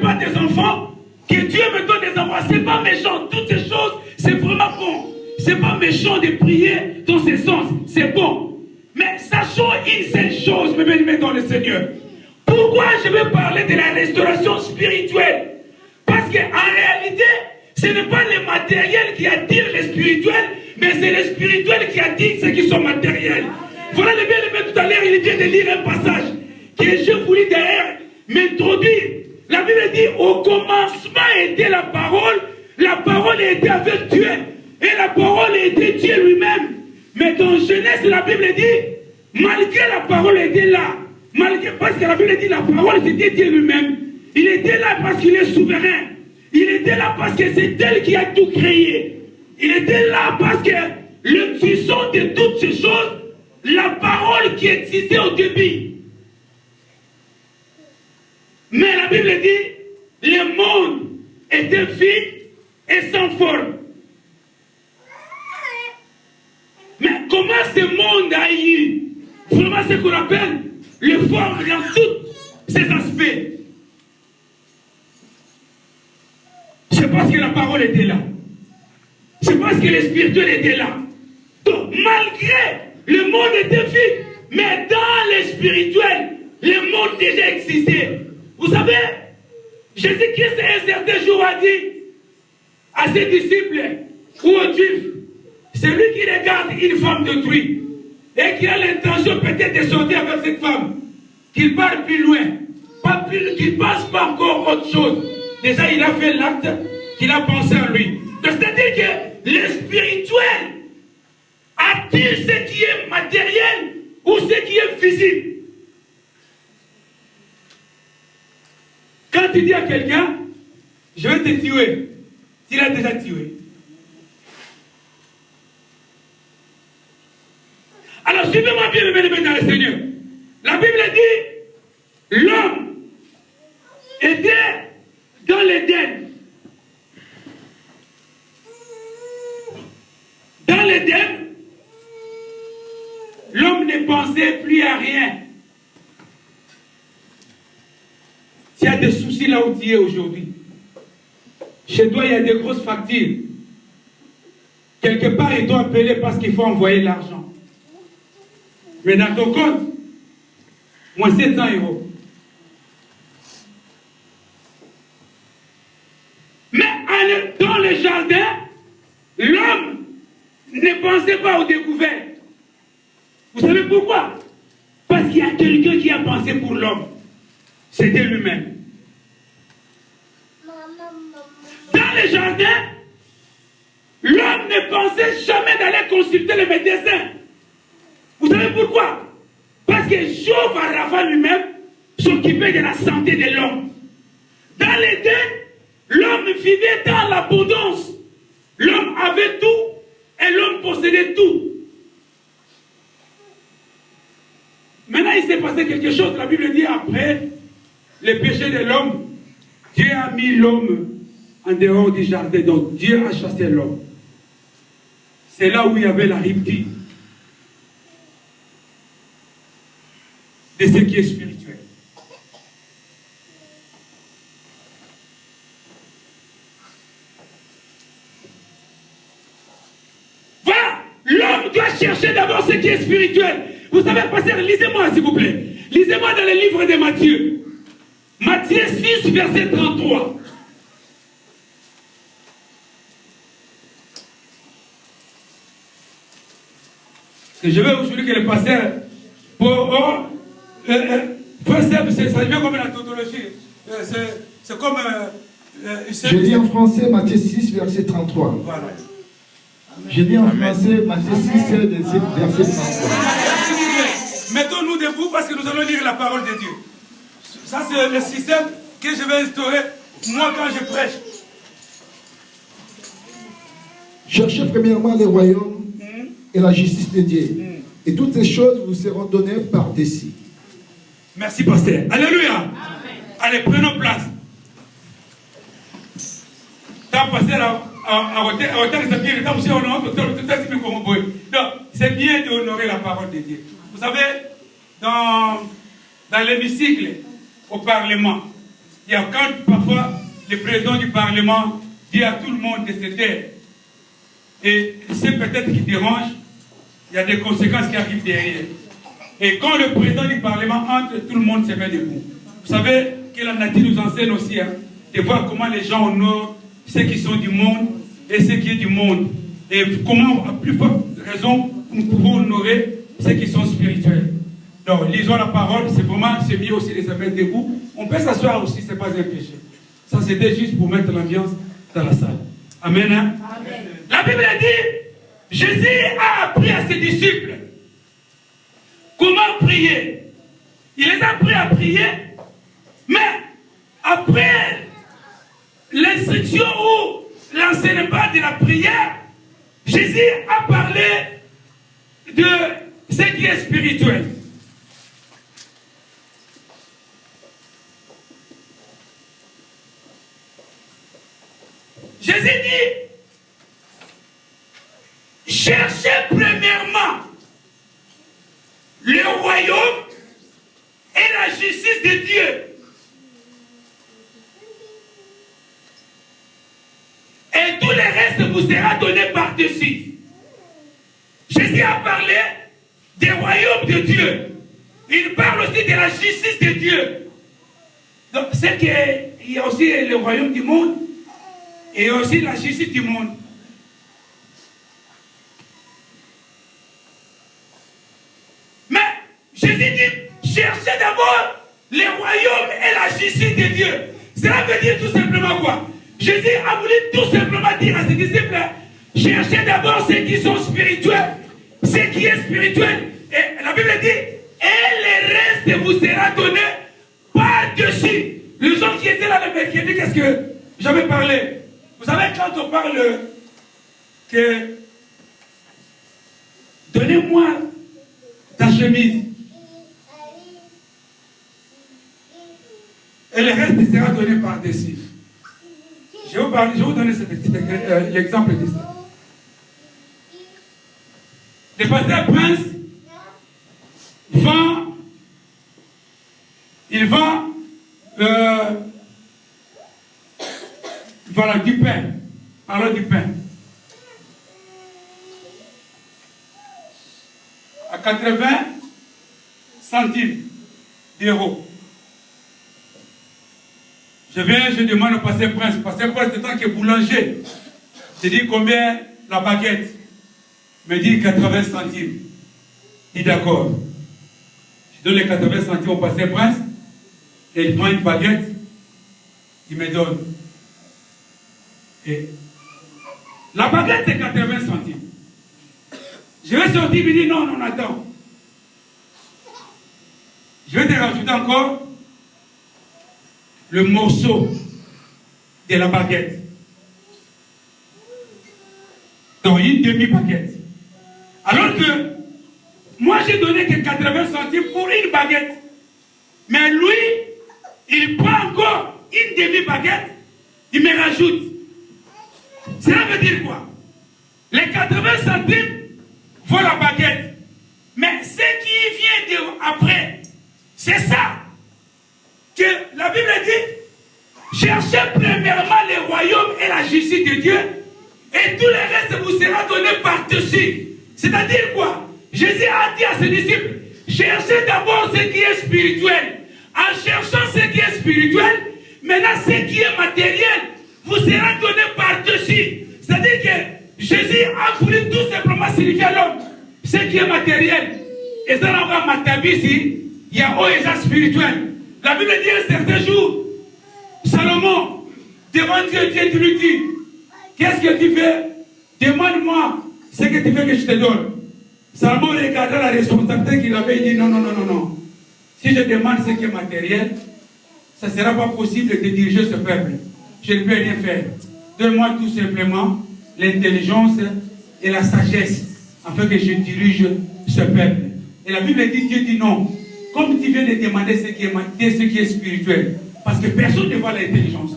pas des enfants, que Dieu me donne des enfants, c'est pas méchant. Toutes ces choses, c'est vraiment bon. C'est pas méchant de prier dans ce sens, c'est bon. Mais sachons une seule chose, mes bien-aimés dans le Seigneur. Pourquoi je veux parler de la restauration spirituelle? Parce qu'en réalité, ce n'est pas le matériel qui attire le spirituel, mais c'est le spirituel qui attire ceux qui sont matériels. Voilà le bien-aimé tout à l'heure, il vient de lire un passage que je voulais d'ailleurs m'introduire. La Bible dit, au commencement était la parole était avec Dieu, et la parole était Dieu lui-même. Mais dans Genèse, la Bible dit, malgré la parole était là, parce que la Bible dit, la parole c'était Dieu lui-même. Il était là parce qu'il est souverain. Il était là parce que c'est elle qui a tout créé. Il était là parce que le puissant de toutes ces choses, la parole qui existait au début. Mais la Bible dit, le monde était vide et sans forme. Mais comment ce monde a eu vraiment ce qu'on appelle le forme dans tous ses aspects? C'est parce que la parole était là. C'est parce que le spirituel était là. Donc, malgré le monde était vide, mais dans le spirituel, le monde déjà existait. Vous savez, Jésus-Christ un certain jour a dit à ses disciples ou aux Juifs, celui qui regarde une femme d'autrui et qui a l'intention peut-être de sortir avec cette femme, qu'il parte plus loin, qu'il passe pas encore autre chose. Déjà, il a fait l'acte qu'il a pensé à lui. C'est-à-dire que le spirituel attire ce qui est matériel ou ce qui est physique. Quand tu dis à quelqu'un, je vais te tuer, tu l'as déjà tué. Alors suivez-moi bien, mes bien dans le Seigneur. La Bible dit, l'homme était dans l'Éden. Dans l'Éden, l'homme ne pensait plus à rien. S'il y a des soucis là où tu es aujourd'hui, chez toi il y a des grosses factures. Quelque part, ils t'ont appelé parce qu'il faut envoyer l'argent. Mais dans ton compte, moins 700 €. Mais dans le jardin, l'homme ne pensait pas aux découvertes. Vous savez pourquoi? Parce qu'il y a quelqu'un qui a pensé pour l'homme. C'était lui-même. Dans le jardin, l'homme ne pensait jamais d'aller consulter le médecin. Vous savez pourquoi? Parce que Jéhovah lui-même s'occupait de la santé de l'homme. Dans l'Éden, l'homme vivait dans l'abondance. L'homme avait tout et l'homme possédait tout. Maintenant, il s'est passé quelque chose. La Bible dit après le péché de l'homme, Dieu a mis l'homme en dehors du jardin. Donc Dieu a chassé l'homme. C'est là où il y avait la rupture de ce qui est spirituel. Voilà, l'homme doit chercher d'abord ce qui est spirituel. Vous savez, pasteur, lisez-moi s'il vous plaît. Lisez-moi dans le livre de Matthieu. Matthieu 6, verset 33. Et je veux aujourd'hui que le pasteur, ça devient comme la tautologie. C'est comme... je lis en français Matthieu 6, verset 33. Voilà. Je lis en français Matthieu 6, verset 33. Mettons-nous debout parce que nous allons lire la parole de Dieu. Ça, c'est le système que je vais instaurer, moi, quand je prêche. Cherchez premièrement le royaume et la justice de Dieu. Et toutes ces choses vous seront données par-dessus. Merci, pasteur. Alléluia. Amen. Allez, prenons place. Donc, c'est bien d'honorer la parole de Dieu. Vous savez, dans l'hémicycle, au Parlement, il y a quand parfois parfois, le président du Parlement dit à tout le monde de se taire. Et c'est peut-être qui dérange, il y a des conséquences qui arrivent derrière. Et quand le président du Parlement entre, tout le monde se met debout. Vous savez que la nature nous enseigne aussi, de voir comment les gens honorent ceux qui sont du monde et ceux qui sont du monde. Et comment, à plus forte raison, nous pouvons honorer ceux qui sont spirituels. Donc, lisons la parole, c'est mieux aussi de se mettre debout. On peut s'asseoir aussi, ce n'est pas un péché. Ça, c'était juste pour mettre l'ambiance dans la salle. Amen. Hein? Amen. La Bible dit, Jésus a appris à ses disciples comment prier. Il les a appris à prier, mais après l'instruction ou l'enseignement de la prière, Jésus a parlé de ce qui est spirituel. Jésus dit, cherchez premièrement le royaume et la justice de Dieu. Et tout le reste vous sera donné par-dessus. Jésus a parlé des royaumes de Dieu. Il parle aussi de la justice de Dieu. Donc, c'est qu'il y a aussi le royaume du monde et aussi la justice du monde. Mais Jésus dit, cherchez d'abord les royaumes et la justice de Dieu. Cela veut dire tout simplement quoi? Jésus a voulu tout simplement dire à ses disciples, cherchez d'abord ceux qui sont spirituels, ce qui est spirituel. Et la Bible dit, et le reste vous sera donné par-dessus. Les gens qui étaient là le mercredi, qu'est-ce que j'avais parlé? Vous savez, quand on parle que donnez-moi ta chemise et le reste sera donné par-dessus. Je vais vous donner l'exemple de ça. Le pasteur Prince vend, voilà, du pain. Parlons du pain. À 80 centimes d'euros. Je demande au pasteur Prince. Pasteur Prince, c'est tant que boulanger. Je dis combien la baguette? Il me dit 80 centimes. Il dit d'accord. Je donne les 80 centimes au pasteur Prince. Et il prend une baguette. Il me donne. Et la baguette, c'est 80 centimes. Je vais sortir, il me dit non, non, attends. Je vais te rajouter encore le morceau de la baguette. Donc une demi-baguette. Alors que moi j'ai donné que 80 centimes pour une baguette. Mais lui, il prend encore une demi-baguette, il me rajoute. Cela veut dire quoi? Les 80 centimes vaut la baguette. Mais ce qui vient après, c'est ça que la Bible dit, cherchez premièrement le royaume et la justice de Dieu, et tout le reste vous sera donné par-dessus. C'est-à-dire quoi? Jésus a dit à ses disciples, cherchez d'abord ce qui est spirituel. En cherchant ce qui est spirituel, maintenant ce qui est matériel vous sera donné par-dessus. C'est-à-dire que Jésus a voulu tout simplement signifier à l'homme ce qui est matériel. Et ça, on va m'attaquer ici, il y a haut et spirituel. La Bible dit un certain jour, Salomon, devant Dieu, Dieu lui dit, qu'est-ce que tu fais? Demande-moi ce que tu fais que je te donne. Salomon regardait la responsabilité qu'il avait, il dit non, non, non, non, non. Si je demande ce qui est matériel, ça ne sera pas possible de diriger ce peuple. Je ne peux rien faire. Donne-moi tout simplement l'intelligence et la sagesse afin que je dirige ce peuple. Et la Bible dit, Dieu dit non. Comme tu viens de demander ce qui est spirituel, parce que personne ne voit l'intelligence,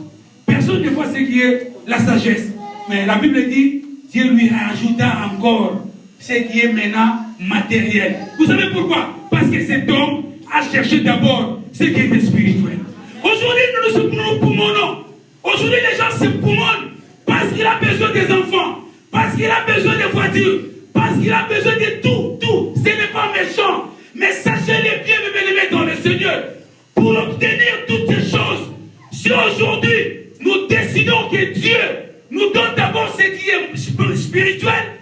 personne ne voit ce qui est la sagesse. Mais la Bible dit, Dieu lui rajouta encore ce qui est maintenant matériel. Vous savez pourquoi? Parce que cet homme a cherché d'abord ce qui était spirituel. Aujourd'hui, nous pouvons nature. Parce qu'il a besoin de tout. Ce n'est pas méchant. Mais sachez-les bien, mes bien-aimés dans le Seigneur. Pour obtenir toutes ces choses, si aujourd'hui nous décidons que Dieu nous donne d'abord ce qui est spirituel,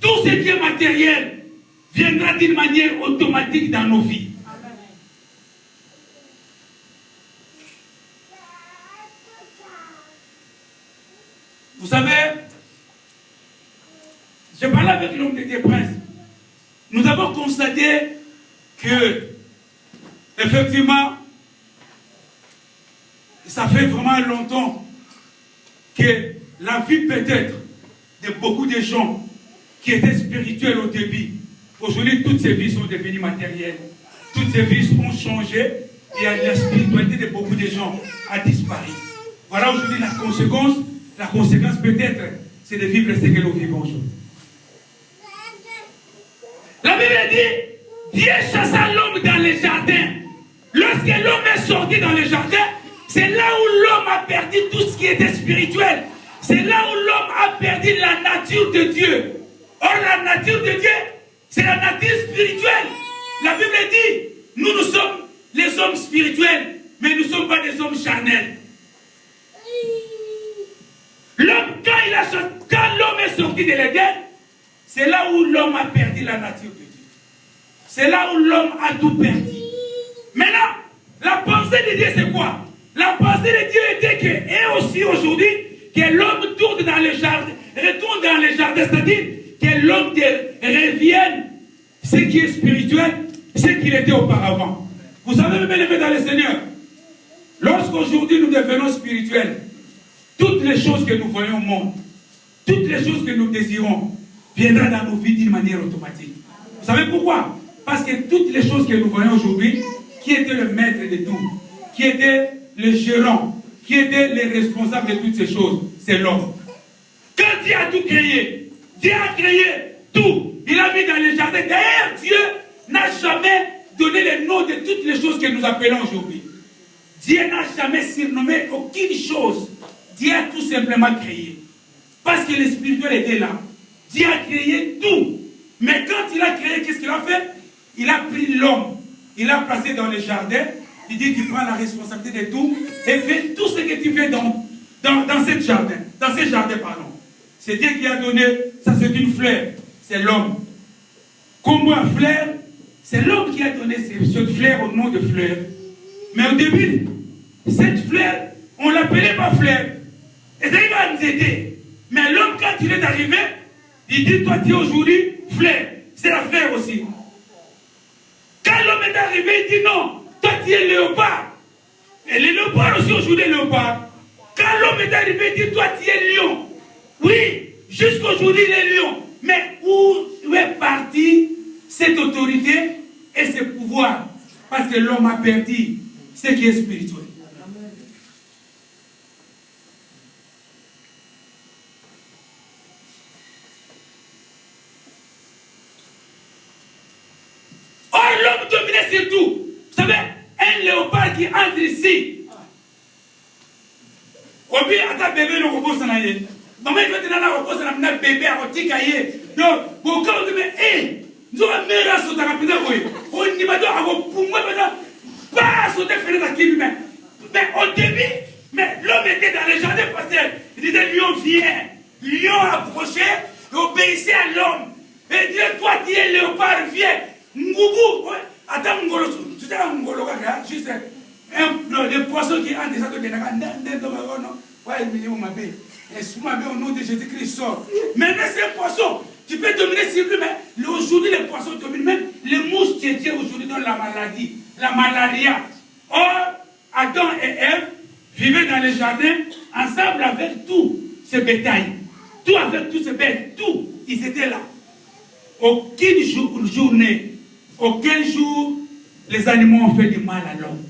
tout ce qui est matériel viendra d'une manière automatique dans nos vies. Vous savez, j'ai parlé avec l'homme de Dieu Prince. Nous avons constaté que, effectivement, ça fait vraiment longtemps que la vie peut-être de beaucoup de gens qui étaient spirituels au début, aujourd'hui toutes ces vies sont devenues matérielles. Toutes ces vies ont changé et la spiritualité de beaucoup de gens a disparu. Voilà aujourd'hui la conséquence. La conséquence peut-être, c'est de vivre ce que nous vivons aujourd'hui. La Bible dit, Dieu chassa l'homme dans les jardins. Lorsque l'homme est sorti dans les jardins, c'est là où l'homme a perdu tout ce qui était spirituel. C'est là où l'homme a perdu la nature de Dieu. Or, la nature de Dieu, c'est la nature spirituelle. La Bible dit, nous sommes les hommes spirituels, mais nous ne sommes pas des hommes charnels. L'homme, quand l'homme est sorti de l'Éden, c'est là où l'homme a perdu la nature de Dieu. C'est là où l'homme a tout perdu. Maintenant, la pensée de Dieu, c'est quoi? La pensée de Dieu était que, et aussi aujourd'hui, que l'homme tourne dans les jardins, retourne dans les jardins, c'est-à-dire que l'homme revienne ce qui est spirituel, ce qu'il était auparavant. Vous savez, bien aimé dans le Seigneur, lorsqu'aujourd'hui nous devenons spirituels, toutes les choses que nous voyons au monde, toutes les choses que nous désirons, viendront dans nos vies d'une manière automatique. Vous savez pourquoi? Parce que toutes les choses que nous voyons aujourd'hui, qui était le maître de tout, qui était le gérant, qui était le responsable de toutes ces choses, c'est l'homme. Quand Dieu a tout créé, Dieu a créé tout. Il a mis dans les jardins. D'ailleurs, Dieu n'a jamais donné le nom de toutes les choses que nous appelons aujourd'hui. Dieu n'a jamais surnommé aucune chose. Dieu a tout simplement créé. Parce que le spirituel était là. Dieu a créé tout. Mais quand il a créé, qu'est-ce qu'il a fait? Il a pris l'homme. Il l'a placé dans le jardin. Il dit, tu prends la responsabilité de tout et fais tout ce que tu fais dans ce jardin. Dans ce jardin, pardon. C'est Dieu qui a donné, ça c'est une fleur. C'est l'homme. Comme moi, fleur, c'est l'homme qui a donné cette fleur au nom de fleur. Mais au début, cette fleur, on ne l'appelait pas fleur. Et ça, il va nous aider. Mais l'homme, quand il est arrivé, il dit, toi, tu es aujourd'hui fleur. C'est la fleur aussi. Quand l'homme est arrivé, il dit, non, toi, tu es léopard. Et les léopards aussi aujourd'hui, léopard. Quand l'homme est arrivé, il dit, toi, tu es lion. Oui, jusqu'aujourd'hui, les lions. Mais où est partie cette autorité et ce pouvoir? Parce que l'homme a perdu ce qui est spirituel. Or, l'homme dominait sur tout. Vous savez, un léopard qui entre ici. Obi, à ta bébé, le robot, ça n'a rien. Maman, il fait un bébé à rôti caillé. Donc, au cas où tu me nous avons mis la sauté à la on n'y va pas pour moi, pas sauter fenêtre qui lui-même. Mais au début, mais l'homme était dans les jardins parce il disait lion viens, lion approchait et obéissait à l'homme. Et il disait toi tu es léopard, viens. Ngoubou, attends, Ngolo, tu sais un Ngolo, juste le poisson qui entre ça de ouais, il m'a dit, au nom de Jésus-Christ sort. Maintenant, c'est un poisson. Tu peux dominer sur lui, mais aujourd'hui, les poissons dominent. Même les mouches qui étaient aujourd'hui dans la maladie, la malaria. Or, Adam et Ève vivaient dans les jardins ensemble avec tout ce bétail. Tout avec tous ces bêtes. Tout. Ils étaient là. Aucune journée, aucun jour, les animaux ont fait du mal à l'homme.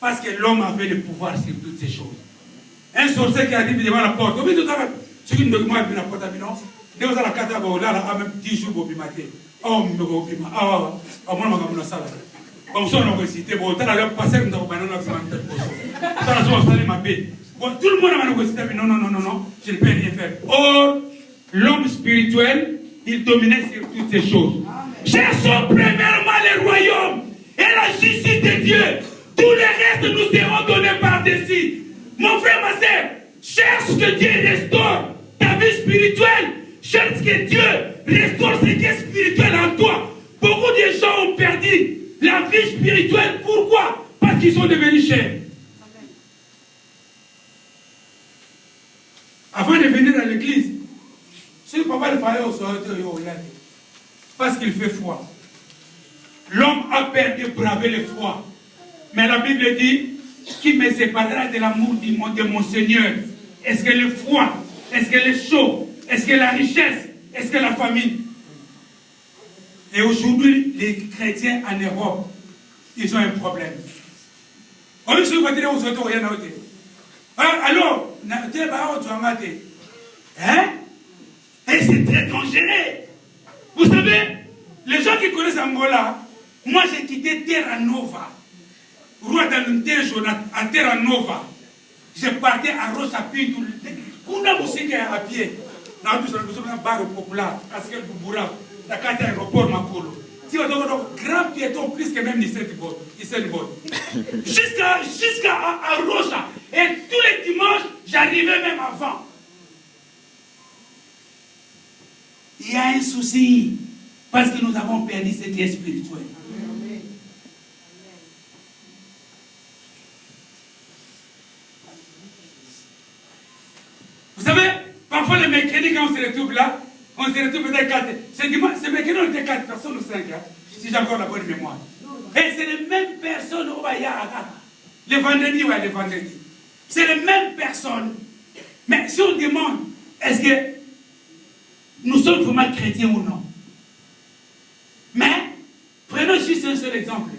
Parce que l'homme avait le pouvoir sur toutes ces choses. Un sorcier qui arrive devant la porte. Ce qui nous demande la porte à binance. Dès que vous avez la carte, vous avez même 10 jours pour bimater. Oh, mais vous avez moi, je vais vous salle. Comme ça, on va citer. Bon, tu as passé comme ça, on va ma paix. Bon, tout le monde a négocié, mais non, je ne peux rien faire. Or, l'homme spirituel il dominait sur toutes ces choses. Cherchons premièrement le royaume et la justice de Dieu. Tout le reste nous seront donnés par-dessus. Mon frère, ma soeur, cherche que Dieu restaure ta vie spirituelle. Cherche que Dieu restaure ce qui est spirituel en toi. Beaucoup de gens ont perdu la vie spirituelle. Pourquoi? Parce qu'ils sont devenus chers. Avant de venir à l'église, si papa le fallait au soir, parce qu'il fait froid. L'homme a peur de braver le froid. Mais la Bible dit, qui me séparera de l'amour de mon Seigneur? Est-ce que le froid? Est-ce que le chaud? Est-ce que la richesse? Est-ce que la famine? Et aujourd'hui, les chrétiens en Europe, ils ont un problème. Alors, hein? Et c'est très dangereux. Vous savez, les gens qui connaissent Angola, moi j'ai quitté Terra Nova. Roi d'Alentejo à Terra Nova. Je partais à Rocha Pinto. Kuna musique à pied. Nous sommes un bar populaire. Parce que nous bourrons. La carte aéroport Makolo. Si on a un grand piéton plus que même 17 bottes. Jusqu'à Rocha. Et tous les dimanches, j'arrivais même avant. Il y a un souci. Parce que nous avons perdu ce qui est spirituel. Vous savez, parfois le mercredi, quand on se retrouve là, on se retrouve peut-être 4. Ce mercredi, on était 4 personnes ou 5, hein, si j'ai encore la bonne mémoire. Et c'est les mêmes personnes au Bayard. Le vendredi, ouais, le vendredi. C'est les mêmes personnes. Mais si on demande, est-ce que nous sommes vraiment chrétiens ou non? Mais, prenons juste un seul exemple.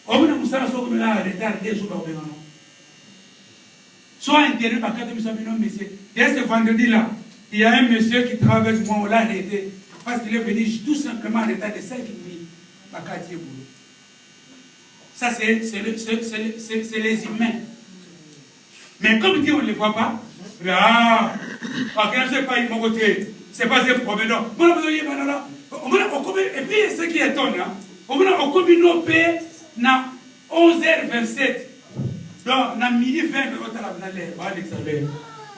On nous a retard 2 jours au Bénin. Soit intérêt par 4 monsieur. Et ce vendredi-là, il y a un monsieur qui travaille avec moi, on l'a arrêté. Parce qu'il est venu tout simplement en retard de 5 minutes par quartier boulot. Ça, c'est les humains. Mais comme dit, on ne les voit pas. Ah, c'est pas mon côté. C'est pas un problème. Et puis, ce qui étonne, on a communauté na 11h27. Donc, na midi 20,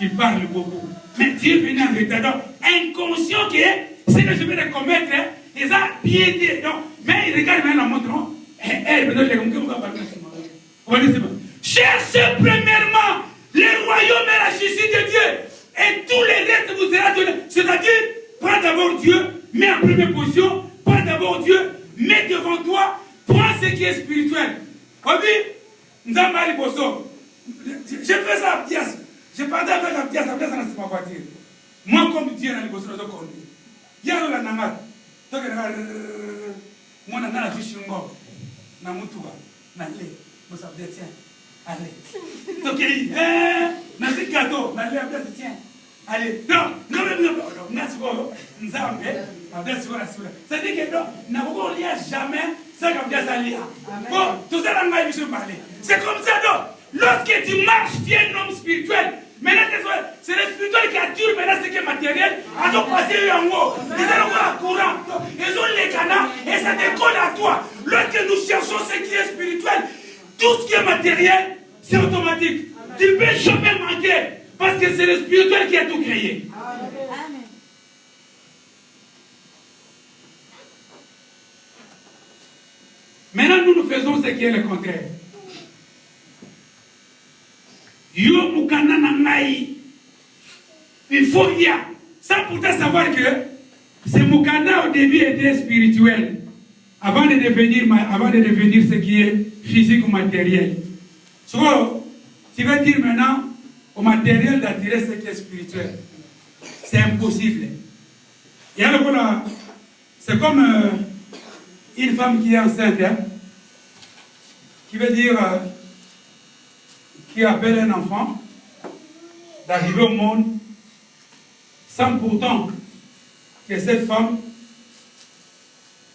il parle beaucoup. Mais Dieu venu en retard. Donc, inconscient que ce que je vais commettre, ils ont piété. Donc, mais il regarde même la montre, non? Cherchez premièrement le royaume et la justice de Dieu. Et tout le reste vous sera donné. C'est-à-dire, prends d'abord Dieu, mets en première position, prends d'abord Dieu, mets devant toi, prends ce qui est spirituel. J'ai fait ça à Bias. J'ai parlé avec la Bias, c'est ma voiture. Moi, comme Dieu, je suis conduit. Il y a la Namad. Moi, je suis juste un homme. Je suis un homme. Je suis tiens. Allez. Donc, je suis gâteau. Tiens. Allez. Non. Merci beaucoup. C'est-à-dire que nous n'avons jamais ça comme des alliés. Bon, tout ça, c'est comme ça, donc. Lorsque tu marches, tu es un homme spirituel. Maintenant, c'est le spirituel qui attire maintenant ce qui est matériel. Ils ont passé en haut. Ils ont encore un courant. Ils ont les canards et ça te colle à toi. Lorsque nous cherchons ce qui est spirituel, tout ce qui est matériel, c'est automatique. Tu ne peux jamais manquer. Parce que c'est le spirituel qui a tout créé. Amen. Maintenant, nous faisons ce qui est le contraire. Yo mukana nangai. Il faut y a. Ça pourtant savoir que ce mukana au début était spirituel. Avant de devenir ce qui est physique ou matériel. So, tu vas dire maintenant au matériel d'attirer ce qui est spirituel. C'est impossible. Et alors voilà, c'est comme une femme qui est enceinte, hein, qui veut dire qui appelle un enfant d'arriver au monde sans pourtant que cette femme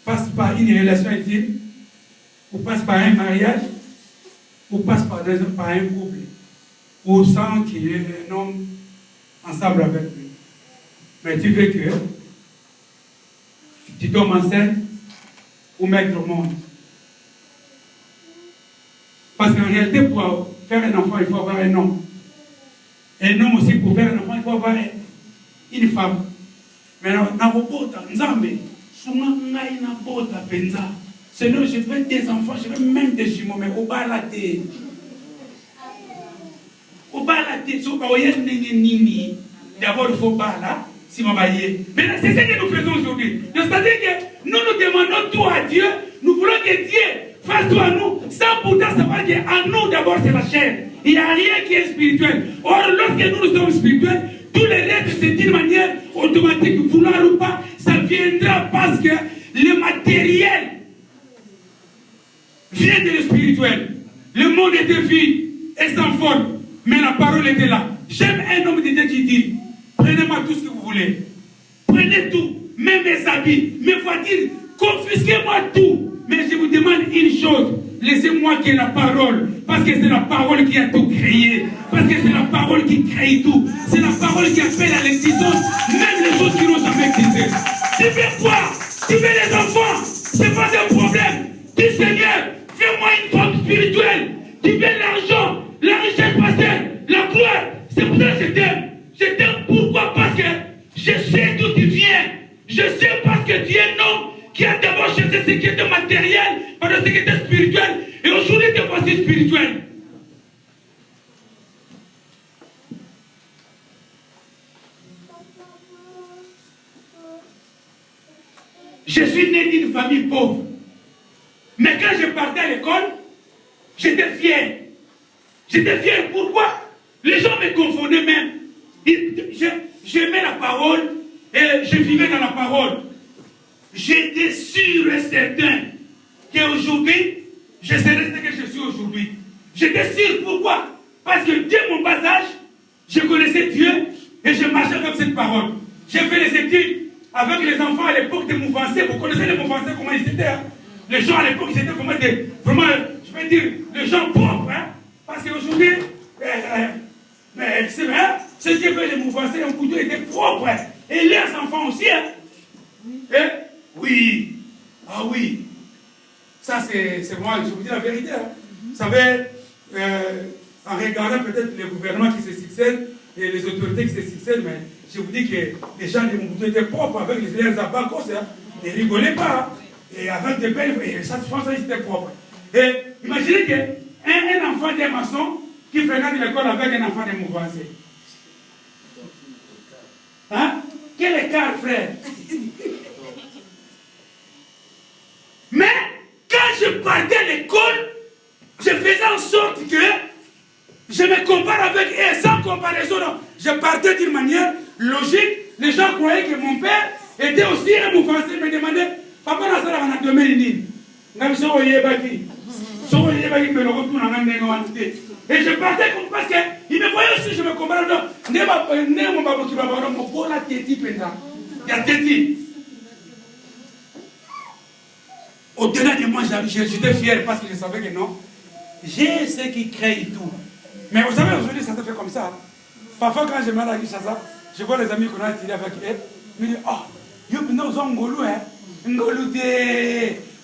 passe par une relation intime ou passe par un mariage ou passe par un couple ou sans qu'il y ait un homme ensemble avec lui. Mais tu veux que tu tombes enceinte ou mettre au monde. Parce qu'en réalité, pour faire un enfant, il faut avoir un homme. Un homme aussi, pour faire un enfant, il faut avoir une femme. Mais sinon, je veux des enfants, je veux même des jumeaux, mais au bas la tête. Au bas la tête, d'abord il faut bas là, si on va y aller. Mais c'est ce que nous faisons aujourd'hui. C'est-à-dire que nous demandons tout à Dieu, nous voulons que Dieu fasse tout à nous, sans pourtant savoir qu'à nous d'abord c'est la chair. Il n'y a rien qui est spirituel. Or, lorsque nous sommes spirituels, tous les rêves, c'est d'une manière automatique, vouloir ou pas, ça viendra parce que le matériel vient de le spirituel. Le monde était vide et sans forme, mais la parole était là. J'aime un homme de Dieu qui dit, prenez-moi tout ce que vous voulez. Prenez tout, même mes habits, mes voitures, confisquez-moi tout. Mais je vous demande une chose, laissez-moi qu'il y ait la parole, parce que c'est la parole qui a tout créé, parce que c'est la parole qui crée tout, c'est la parole qui appelle à l'existence, même les choses qui n'ont jamais existé. Tu veux quoi? Tu veux des enfants? C'est pas un problème. Dis Seigneur, fais-moi une femme spirituelle. Tu veux l'argent, la richesse pasteur, la gloire. C'est pour ça que je t'aime. Je t'aime pourquoi? Parce que je sais d'où tu viens. Je sais parce que tu es un homme qui a d'abord cherché ce qui était matériel, par ce qui était spirituel. Et aujourd'hui, tu es voici spirituel. Je suis né d'une famille pauvre. Mais quand je partais à l'école, j'étais fier. J'étais fier. Pourquoi? Les gens me confondaient même. J'aimais la parole et je vivais dans la parole. J'étais sûr et certain qu'aujourd'hui, je serais ce que je suis aujourd'hui. J'étais sûr. Pourquoi? Parce que dès mon bas âge, je connaissais Dieu et je marchais avec cette parole. J'ai fait les études avec les enfants à l'époque des Mouvancés. Vous connaissez les Mouvancés, comment ils étaient, hein? Les gens à l'époque, ils étaient vraiment, je vais dire, les gens pauvres. Hein? Parce qu'aujourd'hui, c'est vrai, ceux qui veulent les Mouvancés, un couteau était propre. Hein? Et les enfants aussi. Hein? Oui. Ah oui. Ça, c'est moi, je vous dis la vérité. Hein? Vous savez, en regardant peut-être les gouvernements qui se succèdent et les autorités qui se succèdent, mais je vous dis que les gens de Mobutu étaient propres avec les leurs abacos. Hein? Ne rigolez pas. Hein? Et avec des belles, et ça, je pense que c'était propre. Et imaginez qu'un enfant d'un maçon qui fréquente l'école avec un enfant de Mouvancé. Hein? Quel écart, frère? Mais quand je partais à l'école, je faisais en sorte que je me compare avec eux sans comparaison. Non. Je partais d'une manière logique. Les gens croyaient que mon père était aussi un Mouvancé. Ils me demandaient, papa, on a demain une et je partais comme parce qu'il me voyait aussi, je me comparais. Au-delà de moi, j'étais fier parce que je savais que non. J'ai ce qui crée tout. Mais vous savez, aujourd'hui, ça se fait comme ça. Parfois, quand je me rends à Kinshasa, je vois les amis qu'on a tirés avec eux. Ils me disent, oh, nous sommes ngolou, hein. Ngolou,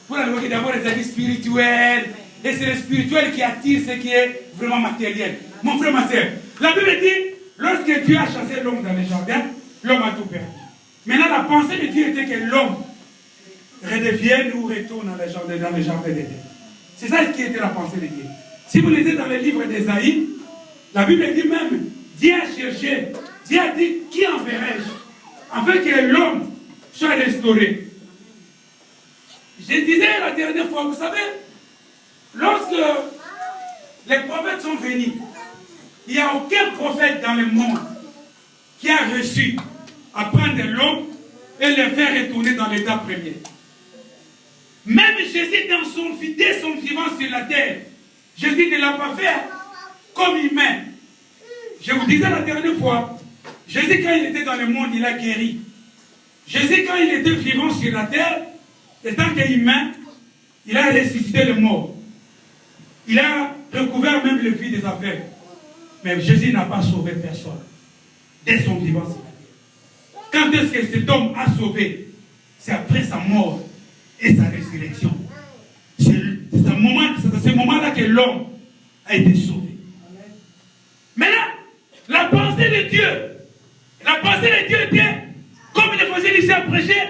pour la loi d'abord les amis spirituels. Et c'est le spirituel qui attire ce qui est vraiment matériel. Mon frère, ma soeur, la Bible dit, lorsque Dieu a chassé l'homme dans le jardin, l'homme a tout perdu. Maintenant, la pensée de Dieu était que l'homme redevienne ou retourne dans le jardin d'Éden. C'est ça qui était la pensée de Dieu. Si vous lisez dans le livre d'Ésaïe, la Bible dit même, Dieu a cherché, Dieu a dit, qui enverrai-je? Afin que l'homme soit restauré. Je disais la dernière fois, vous savez, lorsque les prophètes sont venus, il n'y a aucun prophète dans le monde qui a reçu à prendre l'homme et le faire retourner dans l'état premier. Même Jésus, dès son vivant sur la terre, Jésus ne l'a pas fait comme humain. Je vous disais la dernière fois, Jésus, quand il était dans le monde, il a guéri. Jésus, quand il était vivant sur la terre, étant qu'humain, il a ressuscité le mort. Il a recouvert même le vide des affaires. Mais Jésus n'a pas sauvé personne. Dès son vivant sur la terre. Quand est-ce que cet homme a sauvé? C'est après sa mort et sa résurrection. C'est à ce moment-là que l'homme a été sauvé. Maintenant, la pensée de Dieu était, comme il faisait ici à prêcher,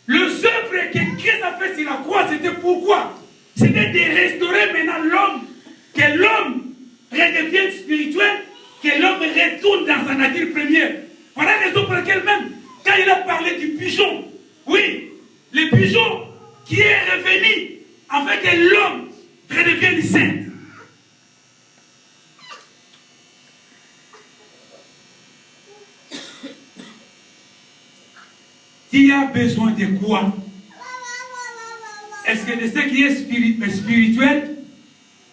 le œuvre que Christ a fait sur la croix, c'était pourquoi? C'était de restaurer maintenant l'homme, que l'homme redevienne spirituel, que l'homme retourne dans sa nature première. Voilà la raison pour laquelle même, quand il a parlé du pigeon, oui, le pigeon qui est revenu, afin que l'homme redevienne saint. Tu as besoin de quoi? Est-ce que de ce qui est spirituel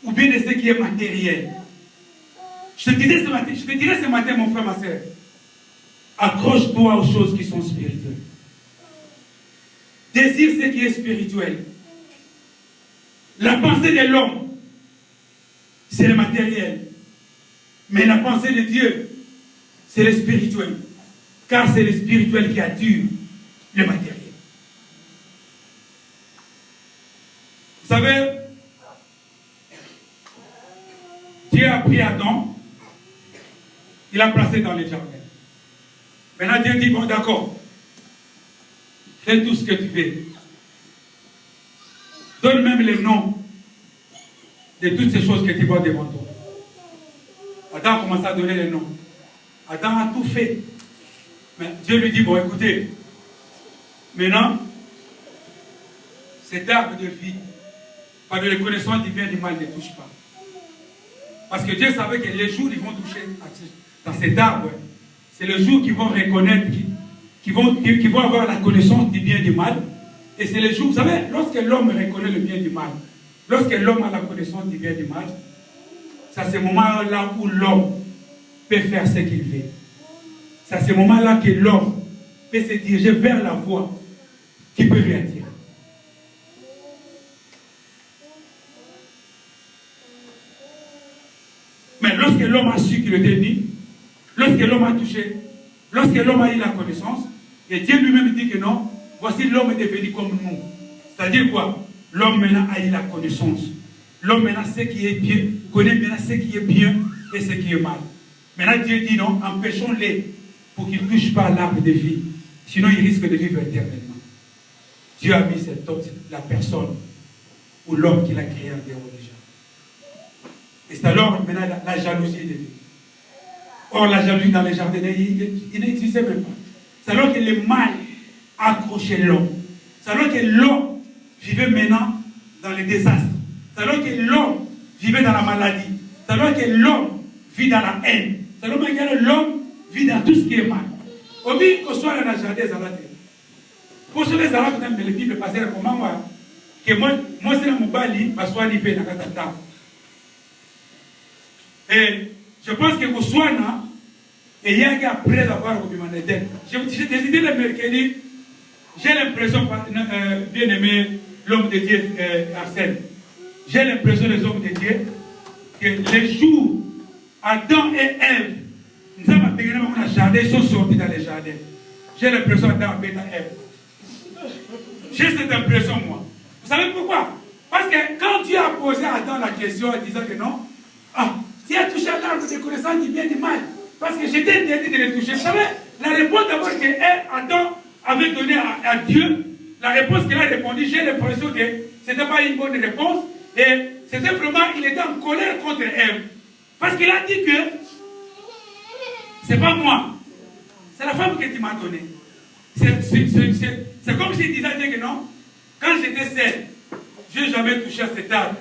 ou bien de ce qui est matériel? Je te dirais ce matin, mon frère, ma soeur, accroche-toi aux choses qui sont spirituelles. Désire ce qui est spirituel. La pensée de l'homme, c'est le matériel. Mais la pensée de Dieu, c'est le spirituel. Car c'est le spirituel qui attire le matériel. Vous savez, Dieu a pris Adam, il l'a placé dans les jardins. Maintenant Dieu dit, bon d'accord, fais tout ce que tu veux. Donne même les noms de toutes ces choses que tu vois devant toi. Adam a commencé à donner les noms. Adam a tout fait. Mais Dieu lui dit, bon écoutez, maintenant, cet arbre de vie, par de la connaissance du bien et du mal, ne touche pas. Parce que Dieu savait que les jours ils vont toucher dans cet arbre, c'est le jour qu'ils vont reconnaître, qu'ils vont avoir la connaissance du bien et du mal. Et c'est le jour, vous savez, lorsque l'homme reconnaît le bien et du mal, lorsque l'homme a la connaissance du bien et du mal, c'est à ce moment-là où l'homme peut faire ce qu'il veut. C'est à ce moment-là que l'homme peut se diriger vers la voie qui peut lui attirer. Mais lorsque l'homme a su qu'il était né, lorsque l'homme a touché, lorsque l'homme a eu la connaissance, et Dieu lui-même dit que non, voici l'homme est devenu comme nous. C'est-à-dire quoi? L'homme maintenant a eu la connaissance. L'homme maintenant sait qui est bien, connaît maintenant ce qui est bien et ce qui est mal. Maintenant Dieu dit non, empêchons-les pour qu'ils ne touchent pas l'arbre de vie. Sinon ils risquent de vivre éternellement. Dieu a mis cet homme, la personne ou l'homme qu'il a créé en dehors déjà. Et c'est alors maintenant la jalousie est venue. Or la jalousie dans les jardins, il n'existait même pas. C'est alors que le mal accrochait l'homme. C'est alors que l'homme vivait maintenant dans les désastres. C'est alors que l'homme vivait dans la maladie. C'est alors que l'homme vit dans la haine. C'est alors que l'homme vit dans tout ce qui est mal. Au milieu qu'on soit dans le jardin, ça va être. Pour ceux qui ont même le Bible passer comment moi que moi c'est mon bali parce que l'ipé dans katata. Et je pense que vous soyez là et il y a après avoir demandé d'aide. J'ai décidé le mercredi. J'ai l'impression, bien aimé l'homme de Dieu Arsène, j'ai l'impression les hommes de Dieu que les jours Adam et Ève, nous avons appelé dans le jardin, ils sont sortis dans les jardins. J'ai l'impression Adam et Ève. J'ai cette impression, moi. Vous savez pourquoi? Parce que quand Dieu a posé à Adam la question en disant que non, tu as touché à l'arbre de connaissance du bien et du mal, parce que j'étais interdit de le toucher. Vous savez, la réponse d'abord que Adam avait donné à Dieu, la réponse qu'il a répondu, j'ai l'impression que ce n'était pas une bonne réponse, et c'était vraiment, il était en colère contre Ève. Parce qu'il a dit que c'est pas moi, c'est la femme que tu m'as donnée. C'est comme s'il disait à Dieu que non, quand j'étais seul, je n'ai jamais touché à cet arbre.